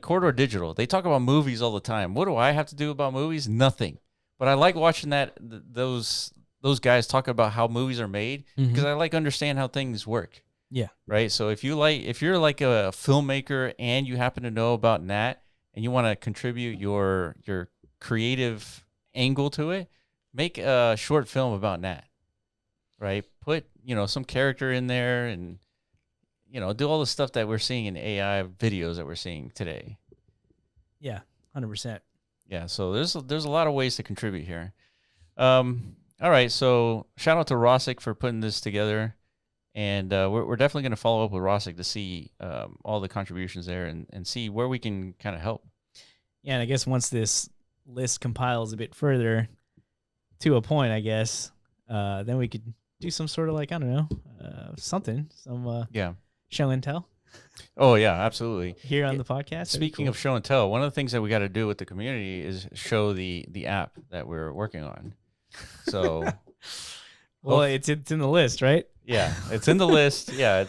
Corridor Digital. They talk about movies all the time. What do I have to do about movies? Nothing. But I like watching those guys talk about how movies are made because I like understand how things work. Yeah. Right. So if you're like a filmmaker and you happen to know about NAT and you want to contribute your creative angle to it, make a short film about NAT. right? Put, some character in there and, do all the stuff that we're seeing in AI videos that we're seeing today. Yeah, 100%. Yeah, so there's a lot of ways to contribute here. All right, so shout out to Rosic for putting this together. And we're definitely going to follow up with Rosic to see all the contributions there and see where we can kind of help. Yeah, and I guess once this list compiles a bit further to a point, I guess, then we could do some sort of like, I don't know, some show and tell. Oh, yeah, absolutely. Here on the podcast. Speaking of show and tell, one of the things that we got to do with the community is show the app that we're working on. So, well, it's in the list, right? Yeah, it's in the list. Yeah,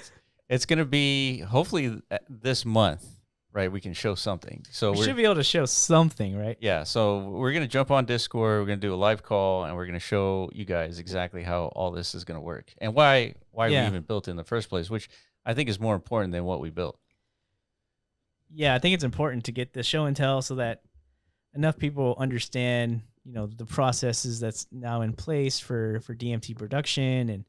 it's going to be hopefully this month, right? We can show something. So we should be able to show something, right? Yeah, so we're going to jump on Discord, we're going to do a live call, and we're going to show you guys exactly how all this is going to work and why we even built it in the first place, which I think is more important than what we built. Yeah, I think it's important to get the show and tell so that enough people understand, the processes that's now in place for DMT production and,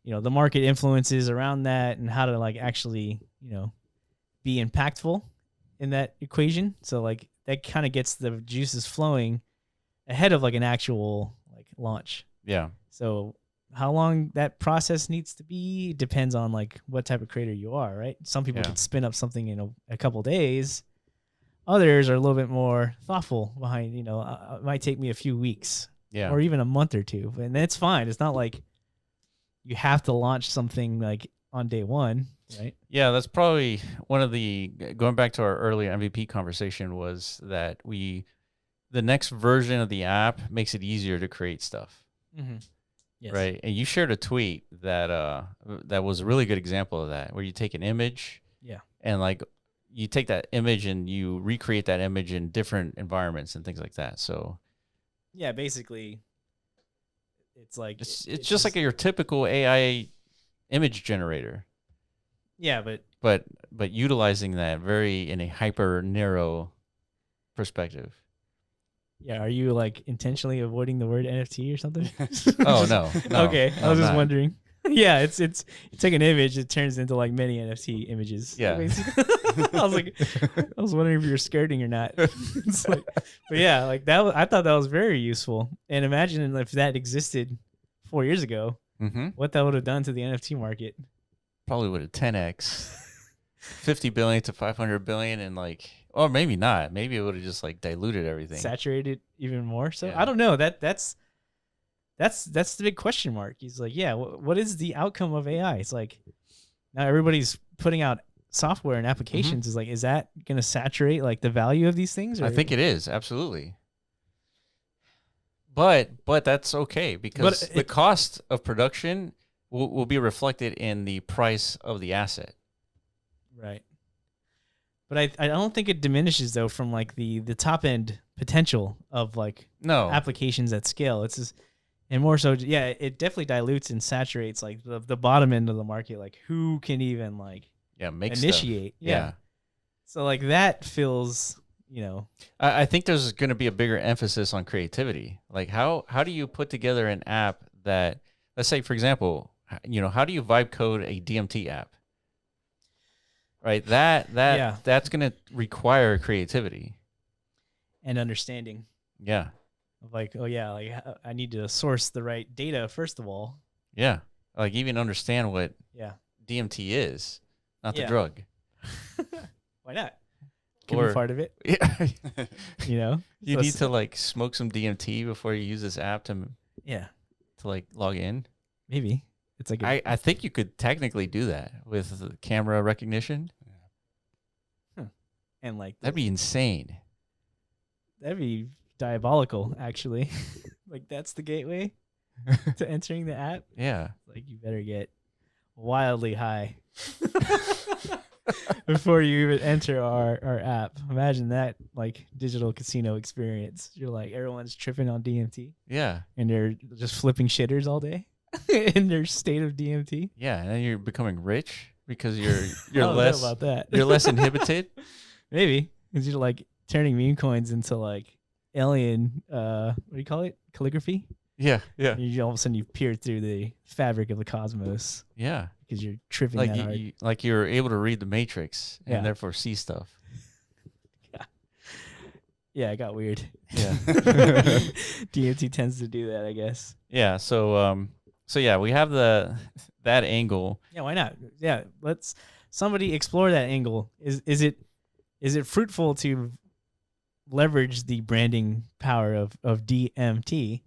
the market influences around that and how to like actually, be impactful in that equation. So like that kind of gets the juices flowing ahead of like an actual like launch. Yeah. So how long that process needs to be depends on like what type of creator you are, right? Some people can spin up something in a couple days. Others are a little bit more thoughtful behind, it might take me a few weeks or even a month or two. And that's fine. It's not like you have to launch something like on day one, right? Yeah, that's probably one of the, going back to our earlier MVP conversation, was that the next version of the app makes it easier to create stuff. Mm-hmm. Yes. Right. And you shared a tweet that was a really good example of that, where you take an image and like you take that image and you recreate that image in different environments and things like that. So yeah, basically it's like it's just like your typical AI image generator. Yeah, but utilizing that in a hyper narrow perspective. Yeah, are you like intentionally avoiding the word NFT or something? Oh no. Okay, I was just wondering. Yeah, it's you take an image, it turns into like many NFT images. Yeah. I was wondering if you were skirting or not. It's like, but yeah, like that. I thought that was very useful. And imagine if that existed 4 years ago, what that would have done to the NFT market. Probably would have 10x, 50 billion to 500 billion, and like, or maybe not. Maybe it would have just like diluted everything, saturated even more. So I don't know. That's the big question mark. He's like, yeah, what is the outcome of AI? It's like now everybody's putting out software and applications. Is like, is that going to saturate like the value of these things? Or? I think it is, absolutely. But that's okay because the cost of production will be reflected in the price of the asset. Right. But I don't think it diminishes though from like the top end potential of like applications at scale. It's just, and more so, yeah, it definitely dilutes and saturates like the bottom end of the market, like who can even like initiate. Yeah. So like that feels, I think there's going to be a bigger emphasis on creativity. Like how do you put together an app that, let's say for example, how do you vibe code a DMT app? Right? That's going to require creativity and understanding. Yeah. Of like, oh yeah, like I need to source the right data first of all. Yeah. Like even understand what DMT is, not the drug. Why not? Can be part of it. Yeah. You So need to like smoke some DMT before you use this app to like log in. Maybe. It's like I think you could technically do that with the camera recognition. And like that'd be insane. That'd be diabolical, actually. Like that's the gateway to entering the app. Yeah. Like you better get wildly high before you even enter our app. Imagine that like digital casino experience. You're like everyone's tripping on DMT. Yeah. And they're just flipping shitters all day in their state of DMT. Yeah, and then you're becoming rich because you're I don't less know about that. You're less inhibited. Maybe because you're like turning meme coins into like alien what do you call it, calligraphy? Yeah, yeah, You all of a sudden you peer through the fabric of the cosmos yeah. because you're tripping Like that hard. like you're able to read the Matrix and Yeah. therefore see stuff. Yeah, it got weird. Yeah. DMT tends to do that, I guess. Yeah. So yeah, we have that angle. Yeah, why not? Yeah, let's somebody explore that angle. Is it fruitful to leverage the branding power of DMT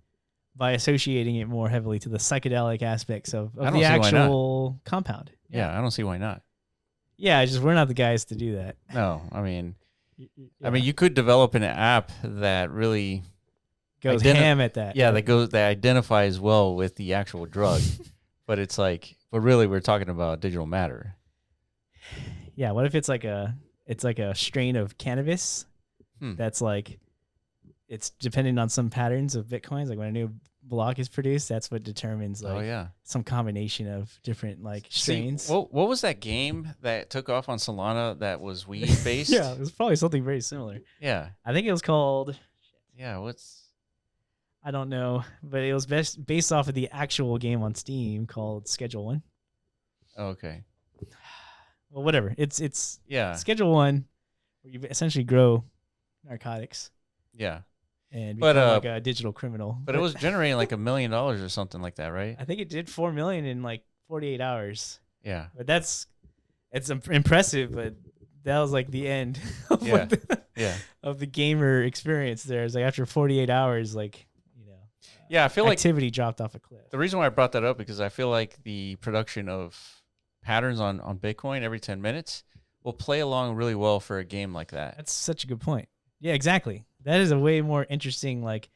by associating it more heavily to the psychedelic aspects of I don't the see why not. actual compound? Yeah, I don't see why not. Yeah, it's just we're not the guys to do that. No, I mean, Yeah. you could develop an app that really goes identi- ham at that. yeah, that identifies well with the actual drug, but but really we're talking about digital matter. Yeah, what if it's like a strain of cannabis that's like it's depending on some patterns of Bitcoins. Like when a new block is produced, that's what determines like some combination of different like strains. See, what was that game that took off on Solana that was weed based? Yeah, it was probably something very similar. Yeah. I think it was called I don't know, but it was based off of the actual game on Steam called Schedule 1. Oh, okay. Well, whatever. It's Yeah. Schedule 1 where you essentially grow narcotics. Yeah. And become like a digital criminal. But it was generating like $1 million or something like that, right? I think it did 4 million in like 48 hours. Yeah. But it's impressive, but that was like the end of of the gamer experience there. It's like after 48 hours, like, yeah, I feel like activity dropped off a cliff. The reason why I brought that up because I feel like the production of patterns on Bitcoin every 10 minutes will play along really well for a game like that. That's such a good point. Yeah, exactly. That is a way more interesting, like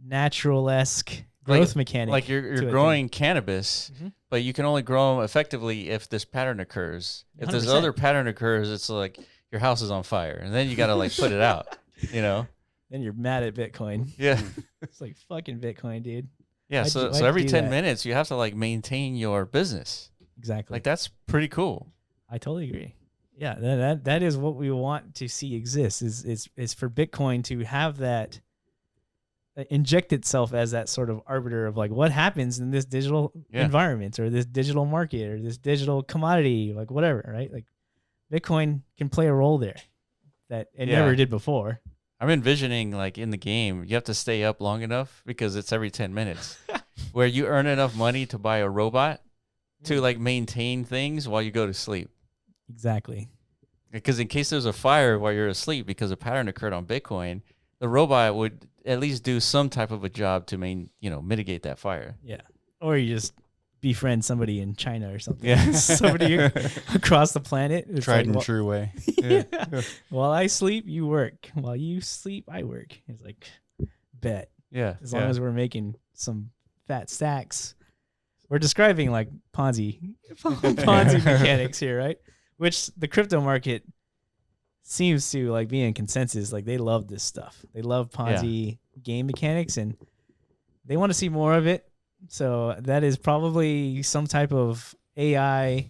natural-esque growth mechanic. Like you're growing cannabis, but you can only grow them effectively if this pattern occurs. If 100%. this other pattern occurs, it's like your house is on fire, and then you got to like put it out, Then you're mad at Bitcoin. Yeah. It's like fucking Bitcoin, dude. Yeah, so every 10 minutes you have to like maintain your business. Exactly. Like that's pretty cool. I totally agree. Yeah, that is what we want to see exist is for Bitcoin to have that inject itself as that sort of arbiter of like what happens in this digital environment or this digital market or this digital commodity, like whatever, right? Like Bitcoin can play a role there that it never did before. I'm envisioning like in the game, you have to stay up long enough because it's every 10 minutes where you earn enough money to buy a robot to like maintain things while you go to sleep. Exactly. Because in case there's a fire while you're asleep because a pattern occurred on Bitcoin, the robot would at least do some type of a job to mitigate that fire. Yeah. Or you just befriend somebody in China or something. Yeah. Somebody across the planet. It's Tried like, and true way. Yeah. While I sleep, you work. While you sleep, I work. It's like, bet. Yeah. As long as we're making some fat stacks. We're describing like Ponzi mechanics here, right? Which the crypto market seems to like be in consensus. Like they love this stuff. They love Ponzi game mechanics and they want to see more of it. So that is probably some type of AI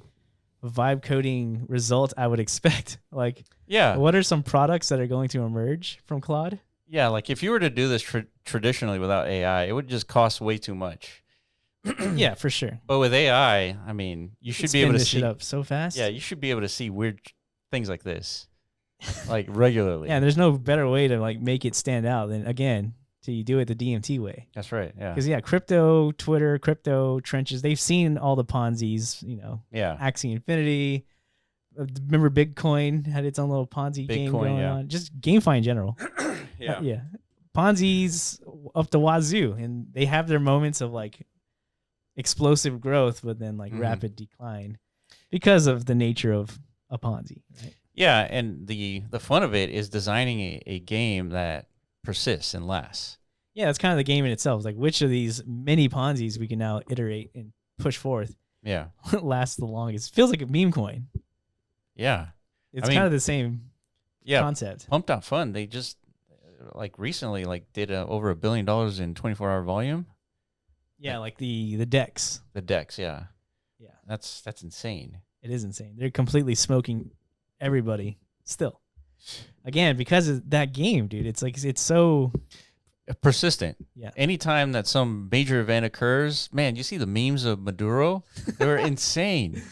vibe coding result I would expect. Like, what are some products that are going to emerge from Claude? Yeah, like if you were to do this traditionally without AI, it would just cost way too much. Yeah, for sure. But with AI, I mean, you should be able to see shit up so fast. Yeah, you should be able to see weird things like this, like regularly. Yeah, there's no better way to like make it stand out than to do it the DMT way. That's right. Yeah. Because crypto, Twitter, crypto trenches, they've seen all the Ponzi's. Yeah. Axie Infinity. Remember Bitcoin had its own little Ponzi game going on. Just GameFi in general. Yeah. Ponzi's up the wazoo, and they have their moments of like explosive growth, but then like rapid decline because of the nature of a Ponzi, right? Yeah, and the fun of it is designing a game that persists and lasts. Yeah, that's kind of the game in itself. Like which of these mini Ponzi's we can now iterate and push forth. Yeah. Lasts the longest. Feels like a meme coin. Yeah. It's kind of the same concept. Pumped Out Fun, they just like recently like did over $1 billion in 24-hour volume. Yeah, like the decks. The decks, yeah. Yeah. That's insane. It is insane. They're completely smoking everybody still. Again, because of that game, dude. It's like it's so Persistent. Yeah. Anytime that some major event occurs, man, you see the memes of Maduro? They're insane.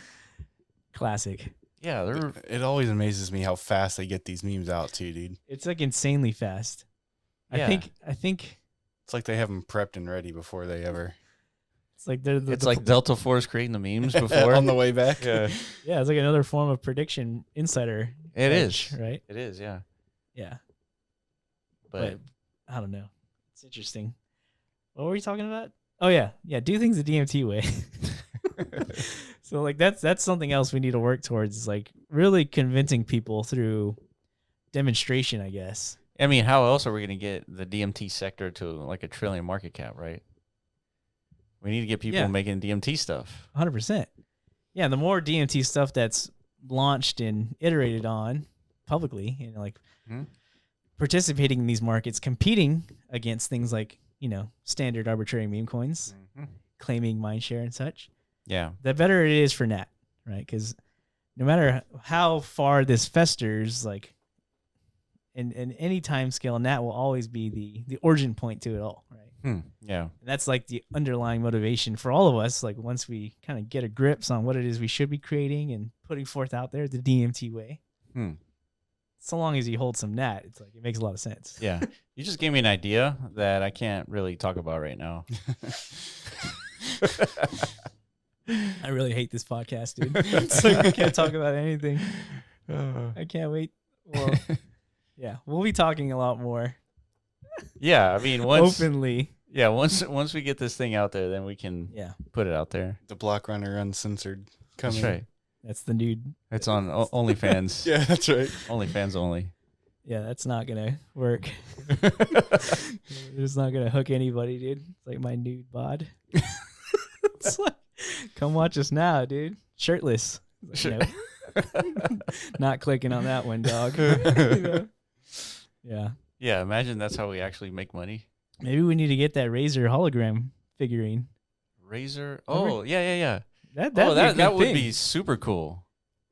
Classic. Yeah, they're. It always amazes me how fast they get these memes out too, dude. It's like insanely fast. Yeah. I think It's like they have them prepped and ready before they ever. it's like they're It's like Delta Force creating the memes before. on the way back. Yeah, yeah, it's like another form of prediction insider. it edge, is. right? It is. Yeah, Yeah, but I don't know. It's interesting. What were we talking about? Oh yeah, do things the DMT way. So like that's something else we need to work towards, is like really convincing people through demonstration, I guess. I mean, how else are we going to get the DMT sector to like $1 trillion market cap, right? We need to get people making DMT stuff. 100%. Yeah, the more DMT stuff that's launched and iterated on publicly, and like participating in these markets, competing against things like, standard arbitrary meme coins, claiming mindshare and such. Yeah. The better it is for NAT, right? Because no matter how far this festers, like in any time scale, NAT will always be the origin point to it all, right? Yeah. And that's like the underlying motivation for all of us. Like once we kind of get a grips on what it is we should be creating and putting forth out there the DMT way, so long as you hold some NAT, it's like it makes a lot of sense. Yeah. You just gave me an idea that I can't really talk about right now. I really hate this podcast, dude. It's like I can't talk about anything. I can't wait. Well, yeah, we'll be talking a lot more. Yeah, I mean, once openly. Yeah, once we get this thing out there, then we can put it out there. The Block Runner Uncensored coming. That's right. That's the nude. It's on OnlyFans. Yeah, that's right. OnlyFans only. Yeah, that's not gonna work. It's not gonna hook anybody, dude. It's like my nude bod. It's like, come watch us now, dude. Shirtless. Nope. Not clicking on that one, dog. Yeah. Yeah, imagine that's how we actually make money. Maybe we need to get that Razer hologram figurine. Razer? Oh, yeah. That would be super cool.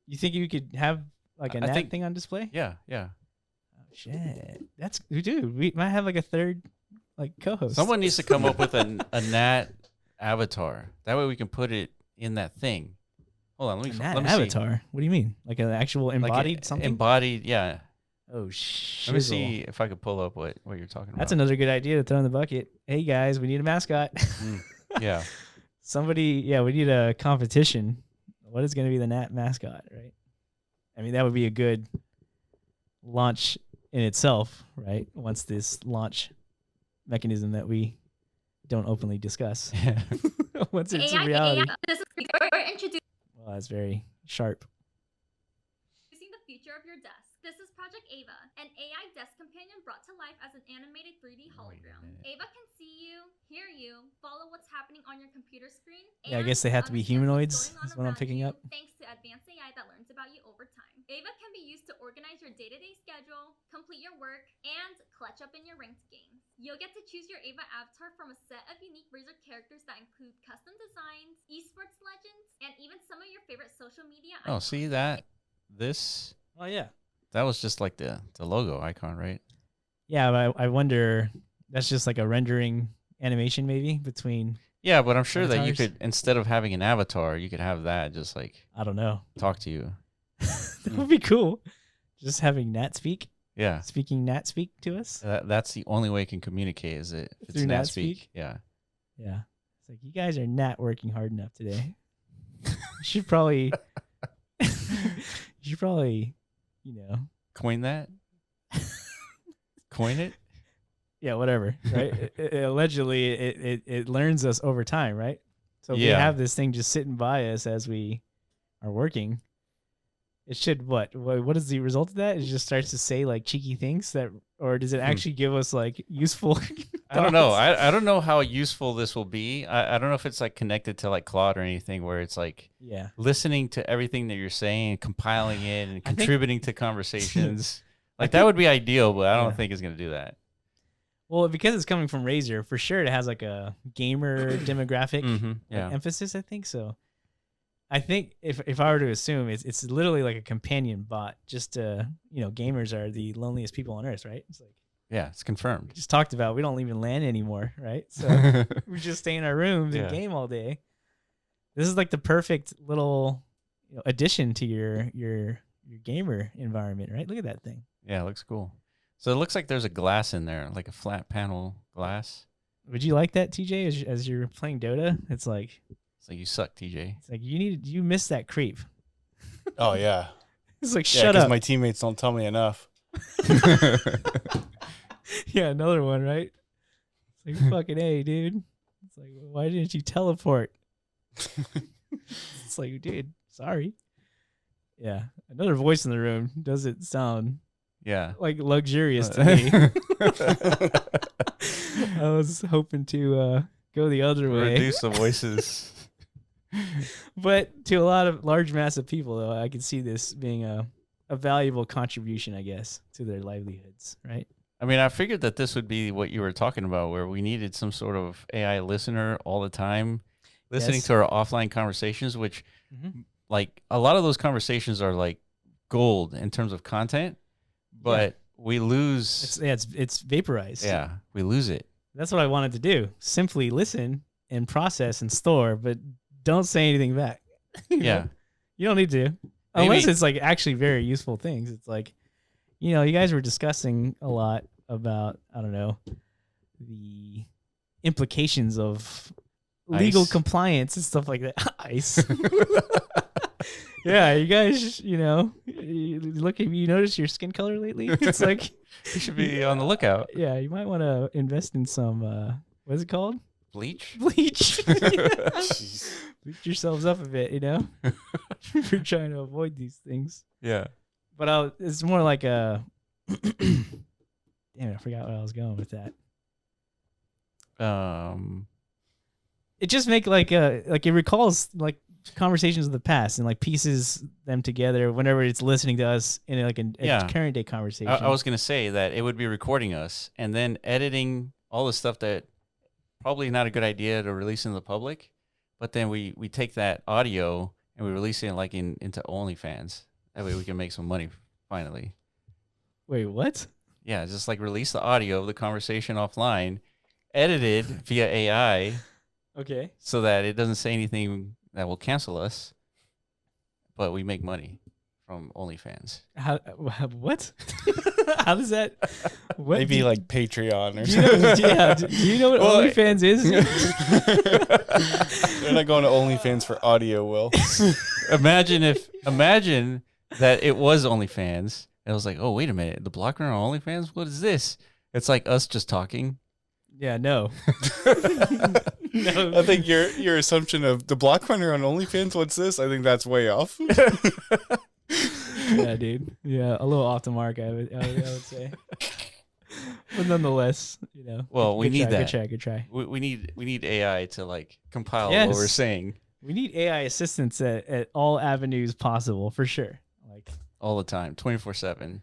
You think you could have like a NAT thing on display? Yeah. Oh, shit. We might have like a third like co-host. Someone needs to come up with a NAT avatar. That way we can put it in that thing. Hold on, let me avatar. See. What do you mean? Like an actual embodied something? Embodied, yeah. Oh shit. Let me see if I could pull up what you're talking about. That's another good idea to throw in the bucket. Hey guys, we need a mascot. Yeah. We need a competition. What is going to be the NAT mascot, right? I mean, that would be a good launch in itself, right? Once this launch mechanism that we don't openly discuss. Once it's a reality. Well, that's very sharp. Using the future of your desk. This is Project Ava, an AI desk companion brought to life as an animated 3D hologram. Ava can see you, hear you, follow what's happening on your computer screen. Yeah, I guess they have to be humanoids, is what I'm picking up. Thanks to advanced AI that learns about you over time. Ava can be used to organize your day-to-day schedule, complete your work, and clutch up in your ranked games. You'll get to choose your Ava avatar from a set of unique Razer characters that include custom designs, esports legends, and even some of your favorite social media icons. Oh, see that? This? Oh, yeah. That was just like the logo icon, right? Yeah, but I wonder, that's just like a rendering animation maybe between. Yeah, but I'm sure avatars? that you could, instead of having an avatar, you could have that just like. I don't know. Talk to you. That would be cool. Just having Nat speak. Yeah. Speaking Nat speak to us. That's the only way it can communicate is it if it's Through Nat Nat speak. speak? Yeah. Yeah. It's like, you guys are not working hard enough today. You should probably, Coin that? Coin it? Yeah, whatever, right? Allegedly, it learns us over time, right? So if we have this thing just sitting by us as we are working, it should what is the result of that? It just starts to say like cheeky things or does it actually give us like useful? I don't know. I don't know how useful this will be. I don't know if it's like connected to like Claude or anything where it's like listening to everything that you're saying, compiling it, and contributing to conversations. Like that would be ideal, but I don't think it's gonna do that. Well, because it's coming from Razer, for sure it has like a gamer demographic emphasis, I think. So I think if I were to assume it's literally like a companion bot, just gamers are the loneliest people on earth, right? It's like Yeah, it's confirmed. Just talked about we don't even land anymore, right? So we just stay in our rooms and game all day. This is like the perfect little addition to your gamer environment, right? Look at that thing. Yeah, it looks cool. So it looks like there's a glass in there, like a flat panel glass. Would you like that, TJ, as you're playing Dota? It's like you suck, TJ. It's like you missed that creep. Oh yeah. It's like shut up. My teammates don't tell me enough. Yeah, another one, right? It's like fucking A, dude. It's like, why didn't you teleport? It's like, dude, sorry. Yeah, another voice in the room doesn't sound like luxurious to me. I was hoping to go the other way. Reduce the voices. But to a large mass of people, though, I can see this being a valuable contribution, I guess, to their livelihoods, right? I mean, I figured that this would be what you were talking about, where we needed some sort of AI listener all the time, listening to our offline conversations, which like a lot of those conversations are like gold in terms of content, but we lose. It's vaporized. Yeah, we lose it. That's what I wanted to do. Simply listen and process and store, but don't say anything back. You don't need to. Unless it's like actually very useful things. It's like, you guys were discussing a lot about, I don't know, the implications of legal compliance and stuff like that. ICE. Yeah, you guys, look at you notice your skin color lately? It's like you should be on the lookout. Yeah, you might want to invest in some what is it called? Bleach. Bleach yourselves up a bit, We're trying to avoid these things. Yeah. But it's more like a damn it, I forgot where I was going with that. It just make it recalls like conversations of the past and like pieces them together whenever it's listening to us in like a current day conversation. I was gonna say that it would be recording us and then editing all the stuff that probably not a good idea to release in the public, but then we take that audio and we release it like into OnlyFans. That way we can make some money finally. Wait, what? Yeah, just like release the audio of the conversation offline, edited via AI. Okay. So that it doesn't say anything that will cancel us, but we make money from OnlyFans. How? What? How does that? What? Maybe like Patreon or something. Do you know what OnlyFans is? They're not going to OnlyFans for audio, Will. Imagine that it was OnlyFans. And I was like, oh, wait a minute. The blocker on OnlyFans? What is this? It's like us just talking. Yeah, no. No. I think your assumption of the block runner on OnlyFans, what's this? I think that's way off. Yeah, dude. Yeah, a little off the mark, I would say. But nonetheless, Well, we need that. Good try. We need AI to like compile what we're saying. We need AI assistance at all avenues possible, for sure. Like all the time, 24/7.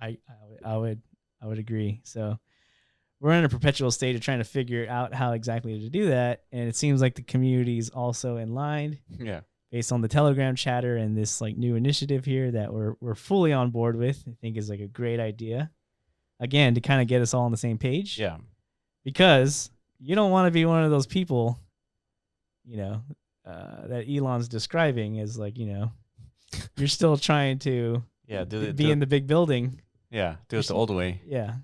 I would agree. So we're in a perpetual state of trying to figure out how exactly to do that, and it seems like the community is also in line. Yeah. Based on the Telegram chatter and this like new initiative here that we're fully on board with, I think is like a great idea. Again, to kind of get us all on the same page. Yeah. Because you don't want to be one of those people, that Elon's describing as like, you're still trying to be in the big building. Yeah, do it the old way. Yeah.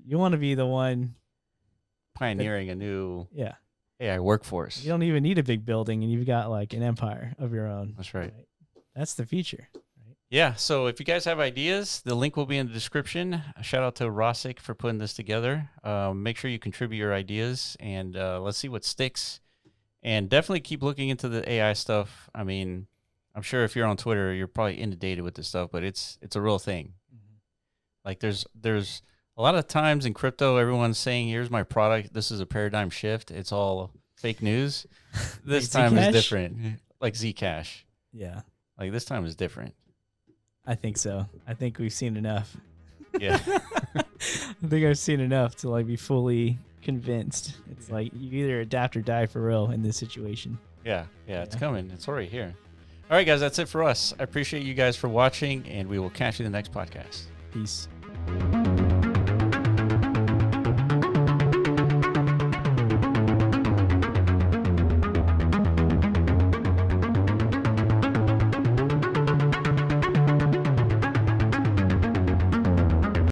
You want to be the one pioneering a new AI workforce. You don't even need a big building, and you've got like an empire of your own. That's right. That's the future. Right? Yeah. So if you guys have ideas, the link will be in the description. A shout out to Rosic for putting this together. Make sure you contribute your ideas, and let's see what sticks. And definitely keep looking into the AI stuff. I mean, I'm sure if you're on Twitter, you're probably inundated with this stuff, but it's a real thing. Mm-hmm. Like there's a lot of times in crypto, everyone's saying, here's my product. This is a paradigm shift. It's all fake news. This time is different. Like Zcash. Yeah. Like this time is different. I think so. I think we've seen enough. Yeah. I think I've seen enough to like be fully convinced. It's like you either adapt or die for real in this situation. Yeah. It's coming. It's already here. All right, guys, that's it for us. I appreciate you guys for watching, and we will catch you in the next podcast. Peace.